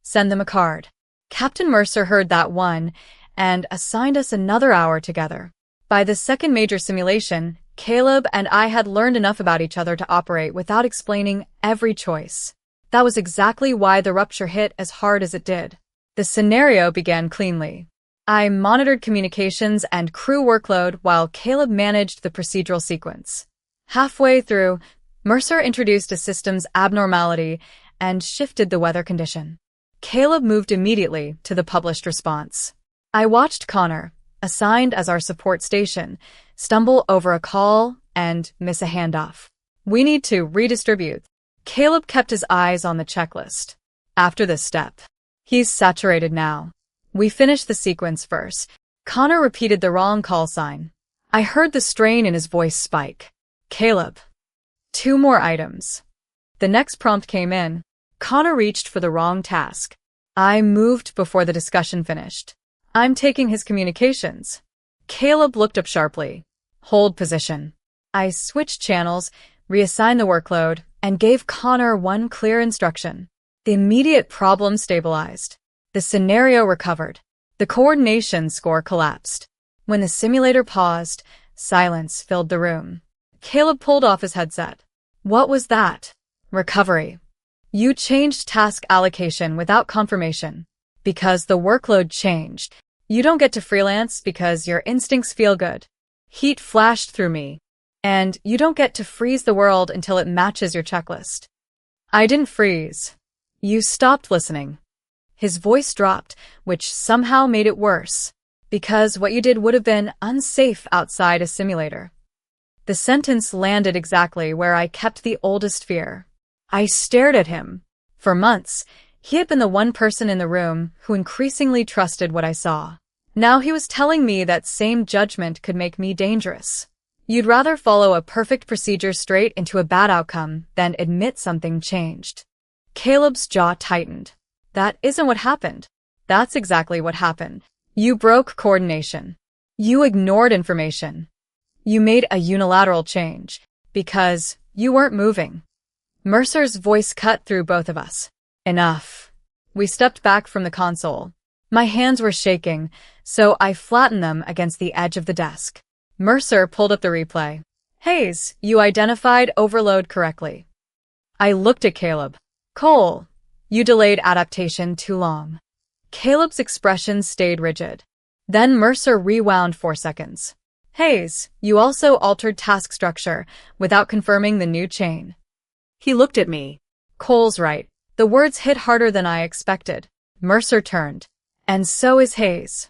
Send them a card. Captain Mercer heard that one and assigned us another hour together. By the second major simulation, Caleb and I had learned enough about each other to operate without explaining every choice. That was exactly why the rupture hit as hard as it did. The scenario began cleanly. I monitored communications and crew workload while Caleb managed the procedural sequence. Halfway through, Mercer introduced a systems abnormality and shifted the weather condition. Caleb moved immediately to the published response. I watched Connor, assigned as our support station, stumble over a call and miss a handoff. "We need to redistribute." Caleb kept his eyes on the checklist. "After this step." "He's saturated now." We finished the sequence first. Connor repeated the wrong call sign. I heard the strain in his voice spike. "Caleb." 2 more items. The next prompt came in. Connor reached for the wrong task. I moved before the discussion finished. "I'm taking his communications." Caleb looked up sharply. "Hold position." I switched channels, reassigned the workload, and gave Connor one clear instruction. The immediate problem stabilized. The scenario recovered. The coordination score collapsed. When the simulator paused, silence filled the room. Caleb pulled off his headset. "What was that?" "Recovery. You changed task allocation without confirmation. Because the workload changed. You don't get to freelance because your instincts feel good." Heat flashed through me. "And you don't get to freeze the world until it matches your checklist." "I didn't freeze. You stopped listening." His voice dropped, which somehow made it worse. "Because what you did would have been unsafe outside a simulator." The sentence landed exactly where I kept the oldest fear. I stared at him. For months, he had been the one person in the room who increasingly trusted what I saw. Now he was telling me that same judgment could make me dangerous. You'd rather follow a perfect procedure straight into a bad outcome than admit something changed. Caleb's jaw tightened. "That isn't what happened." "That's exactly what happened. You broke coordination. You ignored information. You made a unilateral change because you weren't moving." Mercer's voice cut through both of us. "Enough." We stepped back from the console. My hands were shaking, so I flattened them against the edge of the desk. Mercer pulled up the replay. Hayes, you identified overload correctly. I looked at Caleb. Cole, you delayed adaptation too long. Caleb's expression stayed rigid. Then Mercer rewound 4 seconds. Hayes, you also altered task structure without confirming the new chain. He looked at me. Cole's right. The words hit harder than I expected. Mercer turned. And so is Hayes.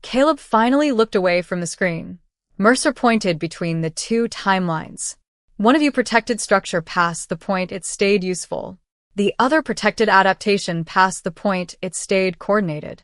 Caleb finally looked away from the screen. Mercer pointed between the two timelines. One of you protected structure past the point it stayed useful. The other protected adaptation past the point it stayed coordinated.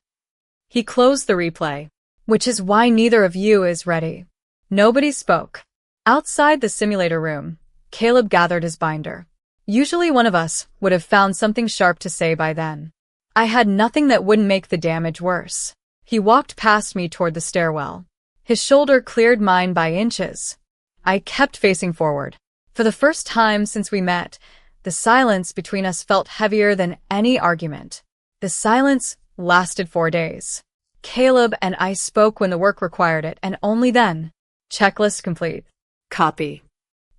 He closed the replay, which is why neither of you is ready. Nobody spoke. Outside the simulator room, Caleb gathered his binder. Usually one of us would have found something sharp to say by then. I had nothing that wouldn't make the damage worse. He walked past me toward the stairwell. His shoulder cleared mine by inches. I kept facing forward. For the first time since we met, the silence between us felt heavier than any argument. The silence lasted 4 days. Caleb and I spoke when the work required it, and only then. Checklist complete. Copy.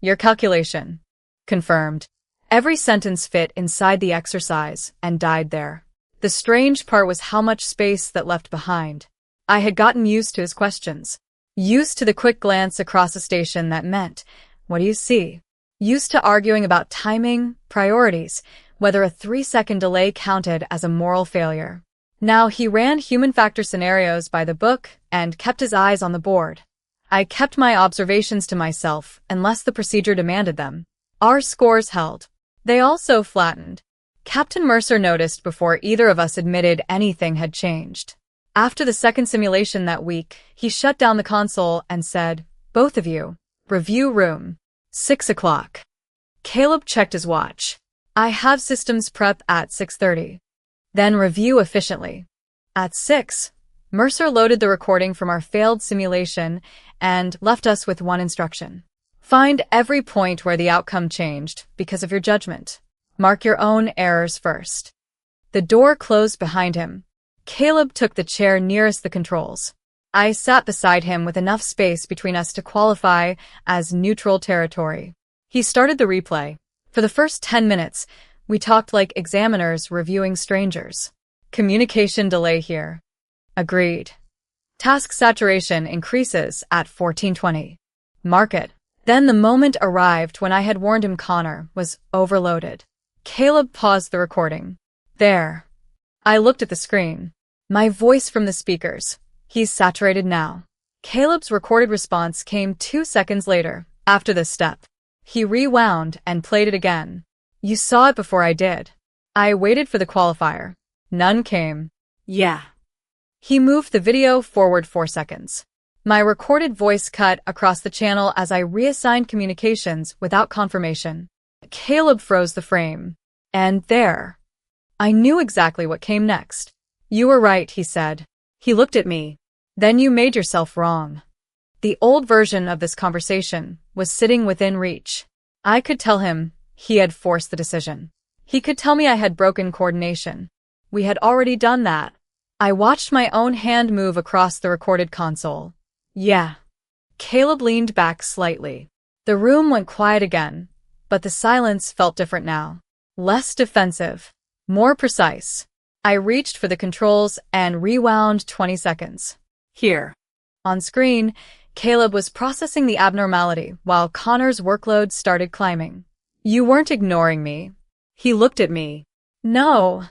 Your calculation. Confirmed. Every sentence fit inside the exercise and died there. The strange part was how much space that left behind. I had gotten used to his questions. Used to the quick glance across a station that meant, what do you see? Used to arguing about timing, priorities, whether a 3-second delay counted as a moral failure. Now he ran human factor scenarios by the book and kept his eyes on the board. I kept my observations to myself unless the procedure demanded them. Our scores held. They also flattened. Captain Mercer noticed before either of us admitted anything had changed. After the second simulation that week, he shut down the console and said, both of you, review room. 6 o'clock. Caleb checked his watch. I have systems prep at 6:30. Then review efficiently. At 6, Mercer loaded the recording from our failed simulation and left us with one instruction. Find every point where the outcome changed because of your judgment. Mark your own errors first. The door closed behind him. Caleb took the chair nearest the controls. I sat beside him with enough space between us to qualify as neutral territory. He started the replay. For the first 10 minutes, we talked like examiners reviewing strangers. Communication delay here. Agreed. Task saturation increases at 1420. Mark it. Then the moment arrived when I had warned him Connor was overloaded. Caleb paused the recording. There. I looked at the screen. My voice from the speakers. He's saturated now. Caleb's recorded response came 2 seconds later, after this step. He rewound and played it again. You saw it before I did. I waited for the qualifier. None came. Yeah. He moved the video forward 4 seconds. My recorded voice cut across the channel as I reassigned communications without confirmation. Caleb froze the frame. And there. I knew exactly what came next. You were right, he said. He looked at me. Then you made yourself wrong. The old version of this conversation was sitting within reach. I could tell him he had forced the decision. He could tell me I had broken coordination. We had already done that. I watched my own hand move across the recorded console. Yeah. Caleb leaned back slightly. The room went quiet again, but the silence felt different now. Less defensive. More precise. I reached for the controls and rewound 20 seconds. Here. On screen, Caleb was processing the abnormality while Connor's workload started climbing. You weren't ignoring me. He looked at me. No.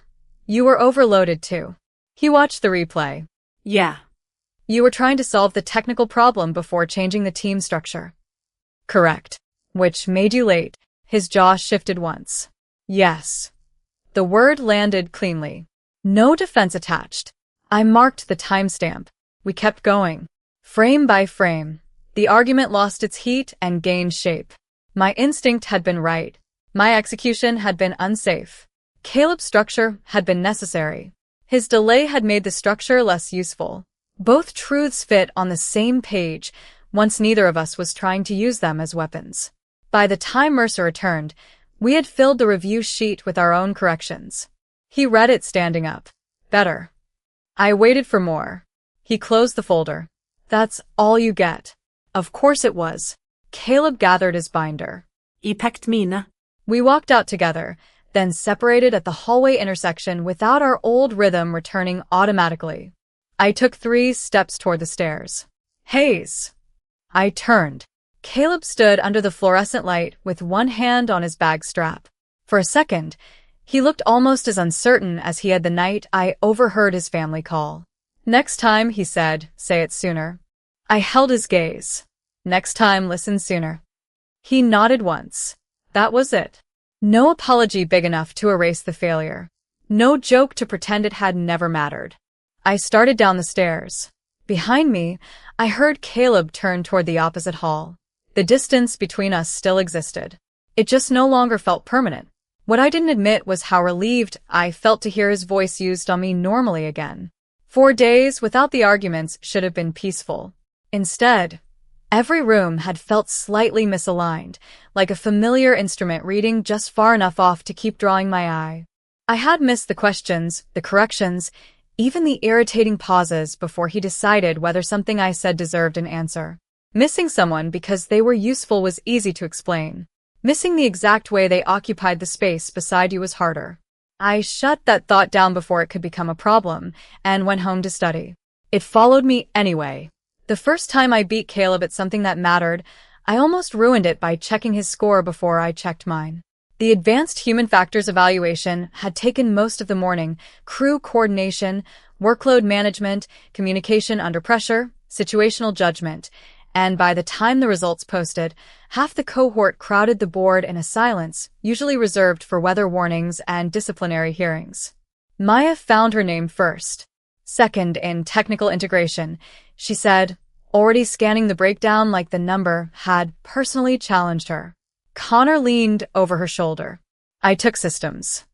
You were overloaded too. He watched the replay. Yeah. You were trying to solve the technical problem before changing the team structure. Correct. Which made you late. His jaw shifted once. Yes. The word landed cleanly. No defense attached. I marked the timestamp. We kept going. Frame by frame. The argument lost its heat and gained shape. My instinct had been right. My execution had been unsafe. Caleb's structure had been necessary. His delay had made the structure less useful. Both truths fit on the same page once neither of us was trying to use them as weapons. By the time Mercer returned, we had filled the review sheet with our own corrections. He read it standing up. Better. I waited for more. He closed the folder. That's all you get. Of course it was. Caleb gathered his binder. I pekt mine. We walked out together, then separated at the hallway intersection without our old rhythm returning automatically. I took 3 steps toward the stairs. Hayes. I turned. Caleb stood under the fluorescent light with one hand on his bag strap. For a second, he looked almost as uncertain as he had the night I overheard his family call. Next time, he said, say it sooner. I held his gaze. Next time, listen sooner. He nodded once. That was it. No apology big enough to erase the failure. No joke to pretend it had never mattered. I started down the stairs. Behind me, I heard Caleb turn toward the opposite hall. The distance between us still existed. It just no longer felt permanent. What I didn't admit was how relieved I felt to hear his voice used on me normally again. 4 days without the arguments should have been peaceful. Instead, every room had felt slightly misaligned, like a familiar instrument reading just far enough off to keep drawing my eye. I had missed the questions, the corrections, even the irritating pauses before he decided whether something I said deserved an answer. Missing someone because they were useful was easy to explain. Missing the exact way they occupied the space beside you was harder. I shut that thought down before it could become a problem, and went home to study. It followed me anyway. The first time I beat Caleb at something that mattered, I almost ruined it by checking his score before I checked mine. The advanced human factors evaluation had taken most of the morning: crew coordination, workload management, communication under pressure, situational judgment, and by the time the results posted, half the cohort crowded the board in a silence usually reserved for weather warnings and disciplinary hearings. Maya found her name first. Second in technical integration, she said, already scanning the breakdown like the number had personally challenged her. Connor leaned over her shoulder. I took systems.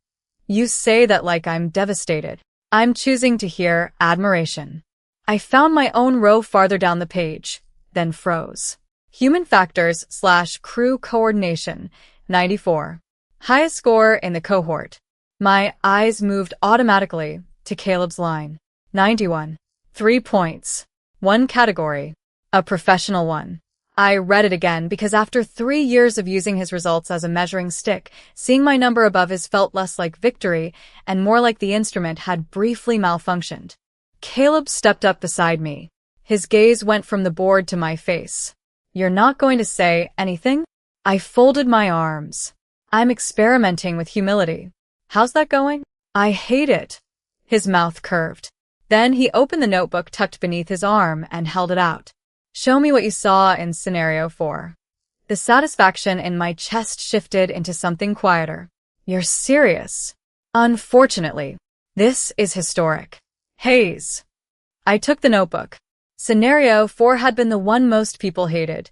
You say that like I'm devastated. I'm choosing to hear admiration. I found my own row farther down the page, then froze. Human factors / crew coordination, 94. Highest score in the cohort. My eyes moved automatically to Caleb's line. 91. 3 points. 1 category. A professional one. I read it again because after 3 years of using his results as a measuring stick, seeing my number above his felt less like victory and more like the instrument had briefly malfunctioned. Caleb stepped up beside me. His gaze went from the board to my face. You're not going to say anything? I folded my arms. I'm experimenting with humility. How's that going? I hate it. His mouth curved. Then he opened the notebook tucked beneath his arm and held it out. Show me what you saw in scenario 4. The satisfaction in my chest shifted into something quieter. You're serious. Unfortunately, this is historic. Hayes. I took the notebook. Scenario 4 had been the one most people hated.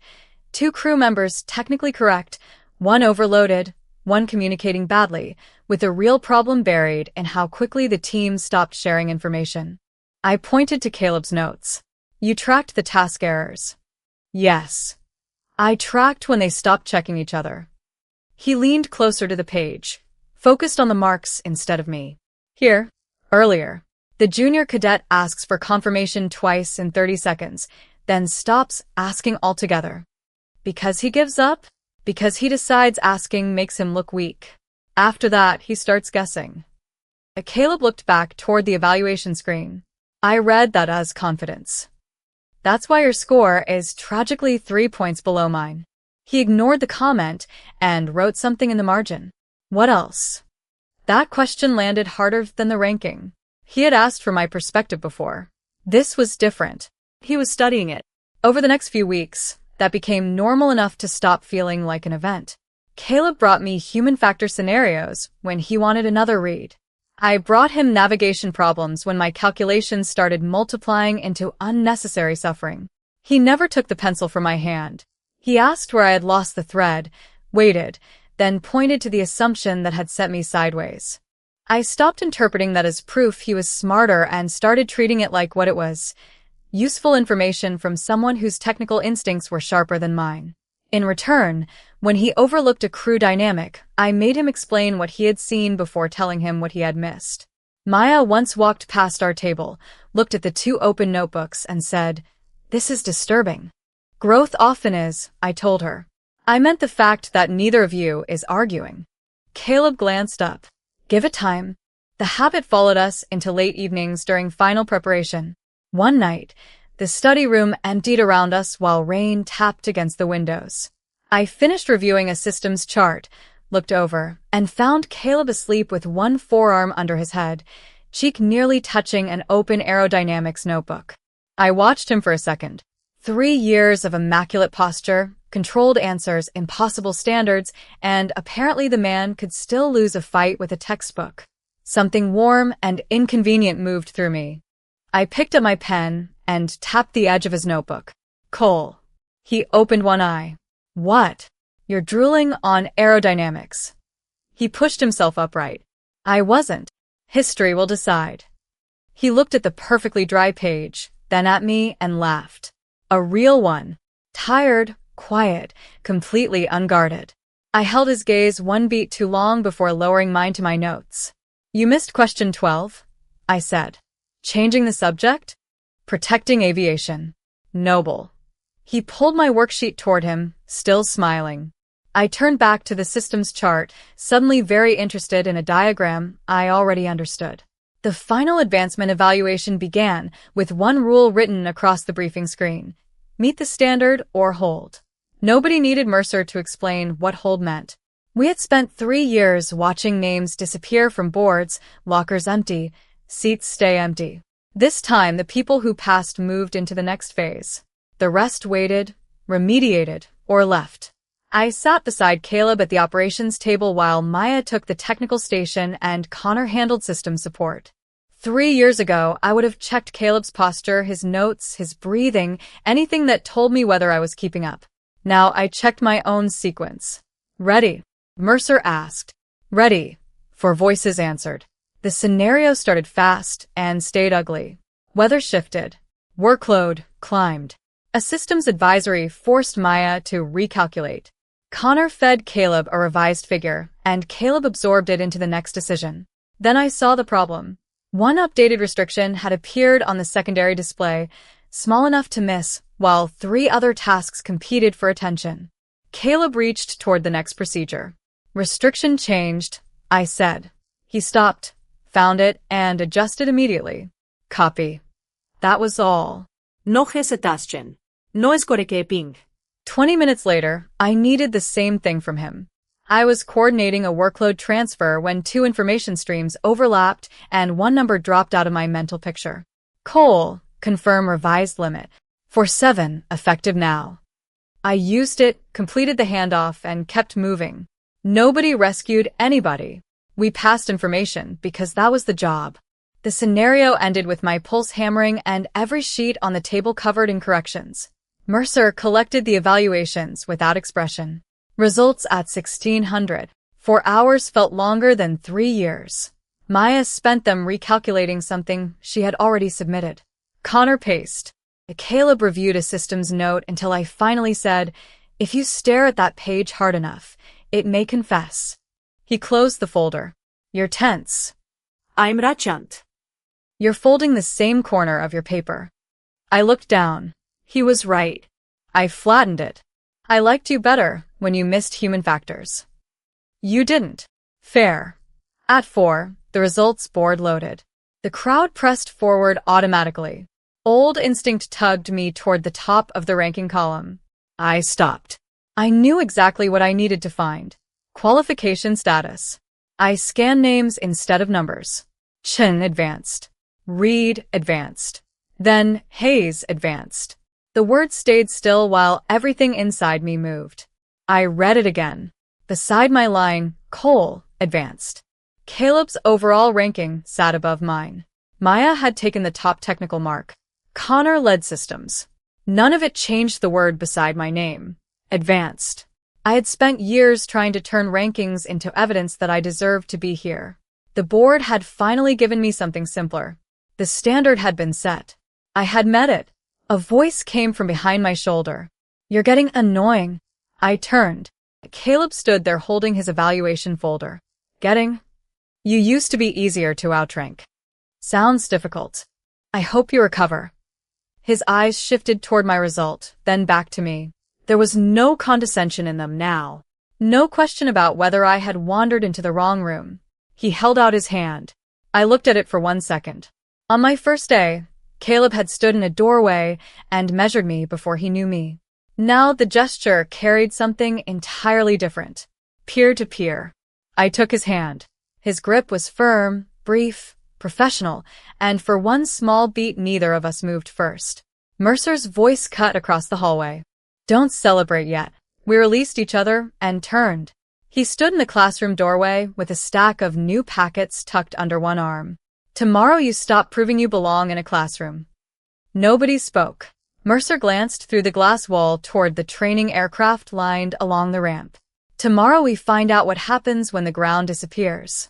2 crew members technically correct, 1 overloaded, 1 communicating badly, with a real problem buried in how quickly the team stopped sharing information. I pointed to Caleb's notes. You tracked the task errors. Yes. I tracked when they stopped checking each other. He leaned closer to the page, focused on the marks instead of me. Here, earlier, the junior cadet asks for confirmation twice in 30 seconds, then stops asking altogether. Because he gives up? Because he decides asking makes him look weak. After that, he starts guessing. Caleb looked back toward the evaluation screen. I read that as confidence. That's why your score is tragically 3 points below mine. He ignored the comment and wrote something in the margin. What else? That question landed harder than the ranking. He had asked for my perspective before. This was different. He was studying it. Over the next few weeks, that became normal enough to stop feeling like an event. Caleb brought me human factor scenarios when he wanted another read. I brought him navigation problems when my calculations started multiplying into unnecessary suffering. He never took the pencil from my hand. He asked where I had lost the thread, waited, then pointed to the assumption that had set me sideways. I stopped interpreting that as proof he was smarter and started treating it like what it was: useful information from someone whose technical instincts were sharper than mine. In return, when he overlooked a crew dynamic, I made him explain what he had seen before telling him what he had missed. Maya once walked past our table, looked at the two open notebooks, and said, "This is disturbing." "Growth often is," I told her. "I meant the fact that neither of you is arguing." Caleb glanced up. "Give it time." The habit followed us into late evenings during final preparation. One night, the study room emptied around us while rain tapped against the windows. I finished reviewing a systems chart, looked over, and found Caleb asleep with one forearm under his head, cheek nearly touching an open aerodynamics notebook. I watched him for a second. 3 years of immaculate posture, controlled answers, impossible standards, and apparently the man could still lose a fight with a textbook. Something warm and inconvenient moved through me. I picked up my pen and tapped the edge of his notebook. "Cole." He opened one eye. "What?" "You're drooling on aerodynamics." He pushed himself upright. I wasn't. History will decide. He looked at the perfectly dry page, then at me and laughed. A real one. Tired, quiet, completely unguarded. I held his gaze one beat too long before lowering mine to my notes. "You missed question 12, I said. "Changing the subject?" "Protecting aviation." "Noble." He pulled my worksheet toward him, still smiling. I turned back to the systems chart, suddenly very interested in a diagram I already understood. The final advancement evaluation began, with one rule written across the briefing screen: meet the standard or hold. Nobody needed Mercer to explain what hold meant. We had spent 3 years watching names disappear from boards, lockers empty, seats stay empty. This time, the people who passed moved into the next phase. The rest waited, remediated, or left. I sat beside Caleb at the operations table while Maya took the technical station and Connor handled system support. 3 years ago, I would have checked Caleb's posture, his notes, his breathing, anything that told me whether I was keeping up. Now I checked my own sequence. "Ready?" Mercer asked. "Ready," 4 voices answered. The scenario started fast and stayed ugly. Weather shifted. Workload climbed. A systems advisory forced Maya to recalculate. Connor fed Caleb a revised figure, and Caleb absorbed it into the next decision. Then I saw the problem. One updated restriction had appeared on the secondary display, small enough to miss, while 3 other tasks competed for attention. Caleb reached toward the next procedure. "Restriction changed," I said. He stopped, found it, and adjusted immediately. "Copy." That was all. No hesitation. No escorequeping. 20 minutes later, I needed the same thing from him. I was coordinating a workload transfer when 2 information streams overlapped and one number dropped out of my mental picture. "Cole, confirm revised limit. 47, effective now." I used it, completed the handoff, and kept moving. Nobody rescued anybody. We passed information because that was the job. The scenario ended with my pulse hammering and every sheet on the table covered in corrections. Mercer collected the evaluations without expression. Results at 1600. 4 hours felt longer than 3 years. Maya spent them recalculating something she had already submitted. Connor paced. Caleb reviewed a systems note until I finally said, "If you stare at that page hard enough, it may confess." He closed the folder. "You're tense." I'm rachant. "You're folding the same corner of your paper." I looked down. He was right. I flattened it. "I liked you better when you missed human factors." "You didn't." "Fair." At 4, the results board loaded. The crowd pressed forward automatically. Old instinct tugged me toward the top of the ranking column. I stopped. I knew exactly what I needed to find. Qualification status. I scanned names instead of numbers. Chen advanced. Reed advanced. Then Hayes advanced. The words stayed still while everything inside me moved. I read it again. Beside my line, Cole advanced. Caleb's overall ranking sat above mine. Maya had taken the top technical mark. Connor led systems. None of it changed the word beside my name. Advanced. I had spent years trying to turn rankings into evidence that I deserved to be here. The board had finally given me something simpler. The standard had been set. I had met it. A voice came from behind my shoulder. "You're getting annoying." I turned. Caleb stood there holding his evaluation folder. "Getting? You used to be easier to outrank." Sounds difficult. I hope you recover. His eyes shifted toward my result, then back to me. There was no condescension in them now. No question about whether I had wandered into the wrong room. He held out his hand. I looked at it for 1 second. On my first day, Caleb had stood in a doorway and measured me before he knew me. Now the gesture carried something entirely different. Peer to peer. I took his hand. His grip was firm, brief, professional, and for one small beat neither of us moved first. Mercer's voice cut across the hallway. Don't celebrate yet. We released each other and turned. He stood in the classroom doorway with a stack of new packets tucked under one arm. Tomorrow you stop proving you belong in a classroom. Nobody spoke. Mercer glanced through the glass wall toward the training aircraft lined along the ramp. Tomorrow we find out what happens when the ground disappears.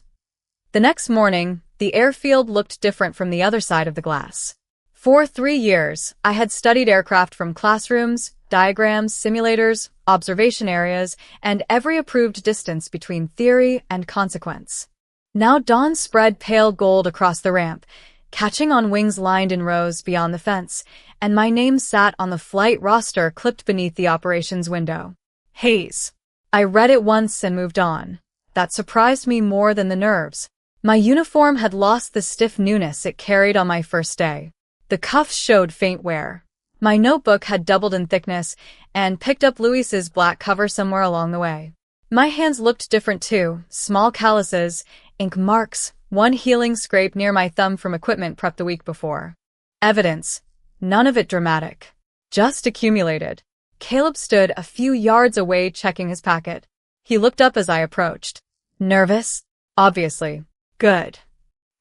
The next morning, the airfield looked different from the other side of the glass. For 3 years, I had studied aircraft from classrooms, diagrams, simulators, observation areas, and every approved distance between theory and consequence. Now dawn spread pale gold across the ramp, catching on wings lined in rows beyond the fence, and my name sat on the flight roster clipped beneath the operations window. Hayes. I read it once and moved on. That surprised me more than the nerves. My uniform had lost the stiff newness it carried on my first day. The cuffs showed faint wear. My notebook had doubled in thickness and picked up Louis's black cover somewhere along the way. My hands looked different too, small calluses, ink marks, one healing scrape near my thumb from equipment prepped the week before. Evidence. None of it dramatic. Just accumulated. Caleb stood a few yards away checking his packet. He looked up as I approached. Nervous? Obviously. Good.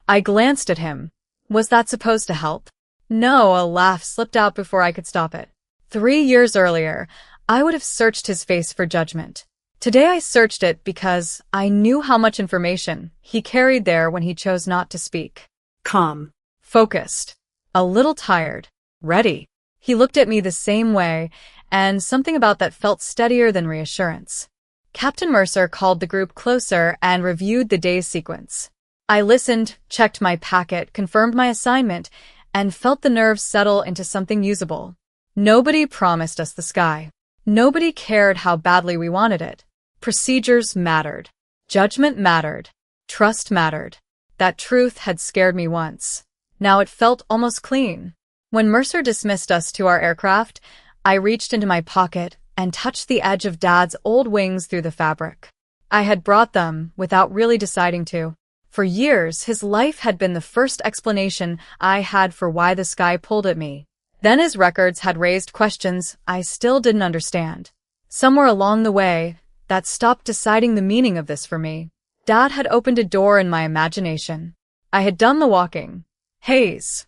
I glanced at him. Was that supposed to help? No, a laugh slipped out before I could stop it. 3 years earlier, I would have searched his face for judgment. Today I searched it because I knew how much information he carried there when he chose not to speak. Calm. Focused. A little tired. Ready. He looked at me the same way, and something about that felt steadier than reassurance. Captain Mercer called the group closer and reviewed the day's sequence. I listened, checked my packet, confirmed my assignment, and felt the nerves settle into something usable. Nobody promised us the sky. Nobody cared how badly we wanted it. Procedures mattered. Judgment mattered. Trust mattered. That truth had scared me once. Now it felt almost clean. When Mercer dismissed us to our aircraft, I reached into my pocket and touched the edge of Dad's old wings through the fabric. I had brought them without really deciding to. For years, his life had been the first explanation I had for why the sky pulled at me. Then his records had raised questions I still didn't understand. Somewhere along the way, that stopped deciding the meaning of this for me. Dad had opened a door in my imagination. I had done the walking. Hayes.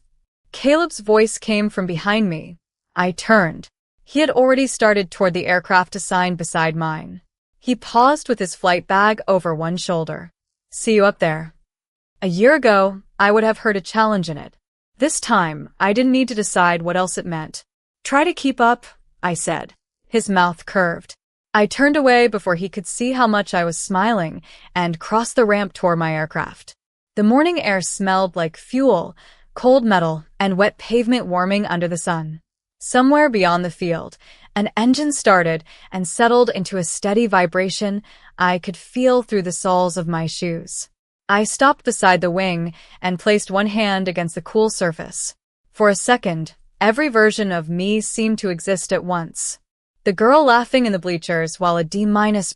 Caleb's voice came from behind me. I turned. He had already started toward the aircraft assigned beside mine. He paused with his flight bag over one shoulder. See you up there. A year ago, I would have heard a challenge in it. This time, I didn't need to decide what else it meant. Try to keep up, I said. His mouth curved. I turned away before he could see how much I was smiling and crossed the ramp toward my aircraft. The morning air smelled like fuel, cold metal, and wet pavement warming under the sun. Somewhere beyond the field, an engine started and settled into a steady vibration I could feel through the soles of my shoes. I stopped beside the wing and placed one hand against the cool surface. For a second, every version of me seemed to exist at once. The girl laughing in the bleachers while a D-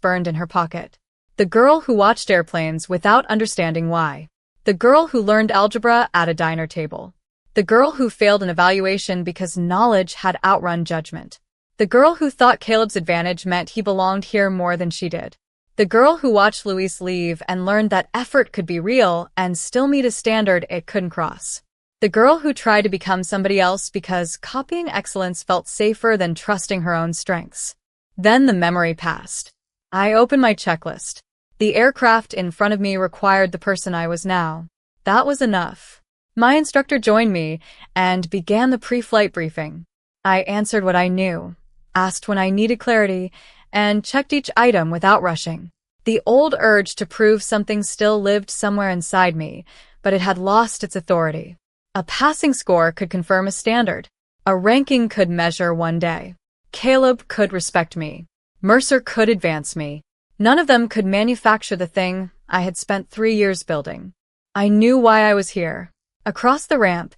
burned in her pocket. The girl who watched airplanes without understanding why. The girl who learned algebra at a diner table. The girl who failed an evaluation because knowledge had outrun judgment. The girl who thought Caleb's advantage meant he belonged here more than she did. The girl who watched Louis leave and learned that effort could be real and still meet a standard it couldn't cross. The girl who tried to become somebody else because copying excellence felt safer than trusting her own strengths. Then the memory passed. I opened my checklist. The aircraft in front of me required the person I was now. That was enough. My instructor joined me and began the pre-flight briefing. I answered what I knew, asked when I needed clarity, and checked each item without rushing. The old urge to prove something still lived somewhere inside me, but it had lost its authority. A passing score could confirm a standard. A ranking could measure one day. Caleb could respect me. Mercer could advance me. None of them could manufacture the thing I had spent 3 years building. I knew why I was here. Across the ramp,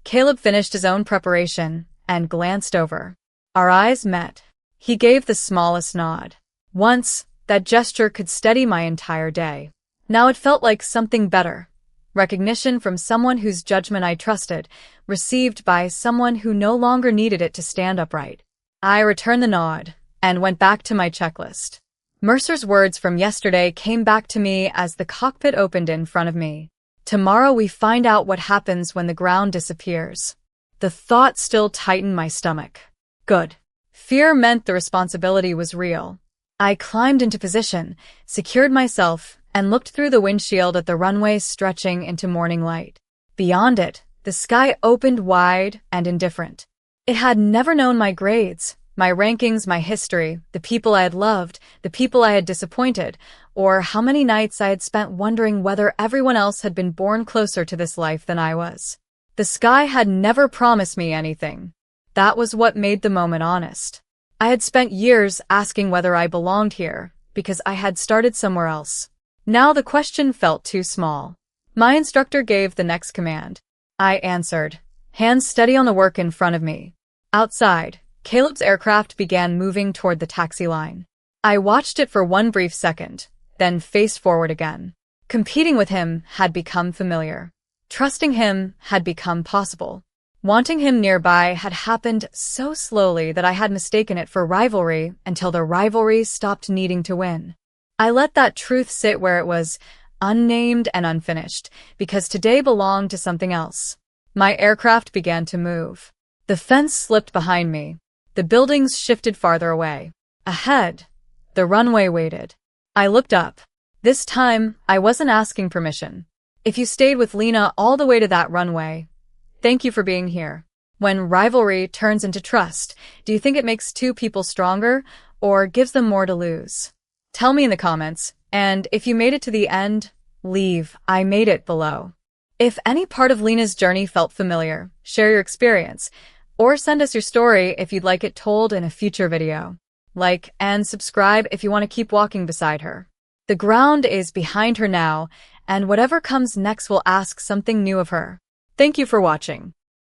Caleb finished his own preparation and glanced over. Our eyes met. He gave the smallest nod. Once, that gesture could steady my entire day. Now it felt like something better. Recognition from someone whose judgment I trusted, received by someone who no longer needed it to stand upright. I returned the nod and went back to my checklist. Mercer's words from yesterday came back to me as the cockpit opened in front of me. Tomorrow we find out what happens when the ground disappears. The thought still tightened my stomach. Good. Fear meant the responsibility was real. I climbed into position, secured myself, and looked through the windshield at the runway stretching into morning light. Beyond it, the sky opened wide and indifferent. It had never known my grades, my rankings, my history, the people I had loved, the people I had disappointed, or how many nights I had spent wondering whether everyone else had been born closer to this life than I was. The sky had never promised me anything. That was what made the moment honest. I had spent years asking whether I belonged here, because I had started somewhere else. Now the question felt too small. My instructor gave the next command. I answered, hands steady on the work in front of me. Outside, Caleb's aircraft began moving toward the taxi line. I watched it for one brief second, then faced forward again. Competing with him had become familiar. Trusting him had become possible. Wanting him nearby had happened so slowly that I had mistaken it for rivalry until the rivalry stopped needing to win. I let that truth sit where it was, unnamed and unfinished, because today belonged to something else. My aircraft began to move. The fence slipped behind me. The buildings shifted farther away. Ahead, the runway waited. I looked up. This time, I wasn't asking permission. If you stayed with Lena all the way to that runway, thank you for being here. When rivalry turns into trust, do you think it makes two people stronger or gives them more to lose? Tell me in the comments, and if you made it to the end, leave "I made it" below. If any part of Lena's journey felt familiar, share your experience, or send us your story if you'd like it told in a future video. Like and subscribe if you want to keep walking beside her. The ground is behind her now, and whatever comes next will ask something new of her. Thank you for watching.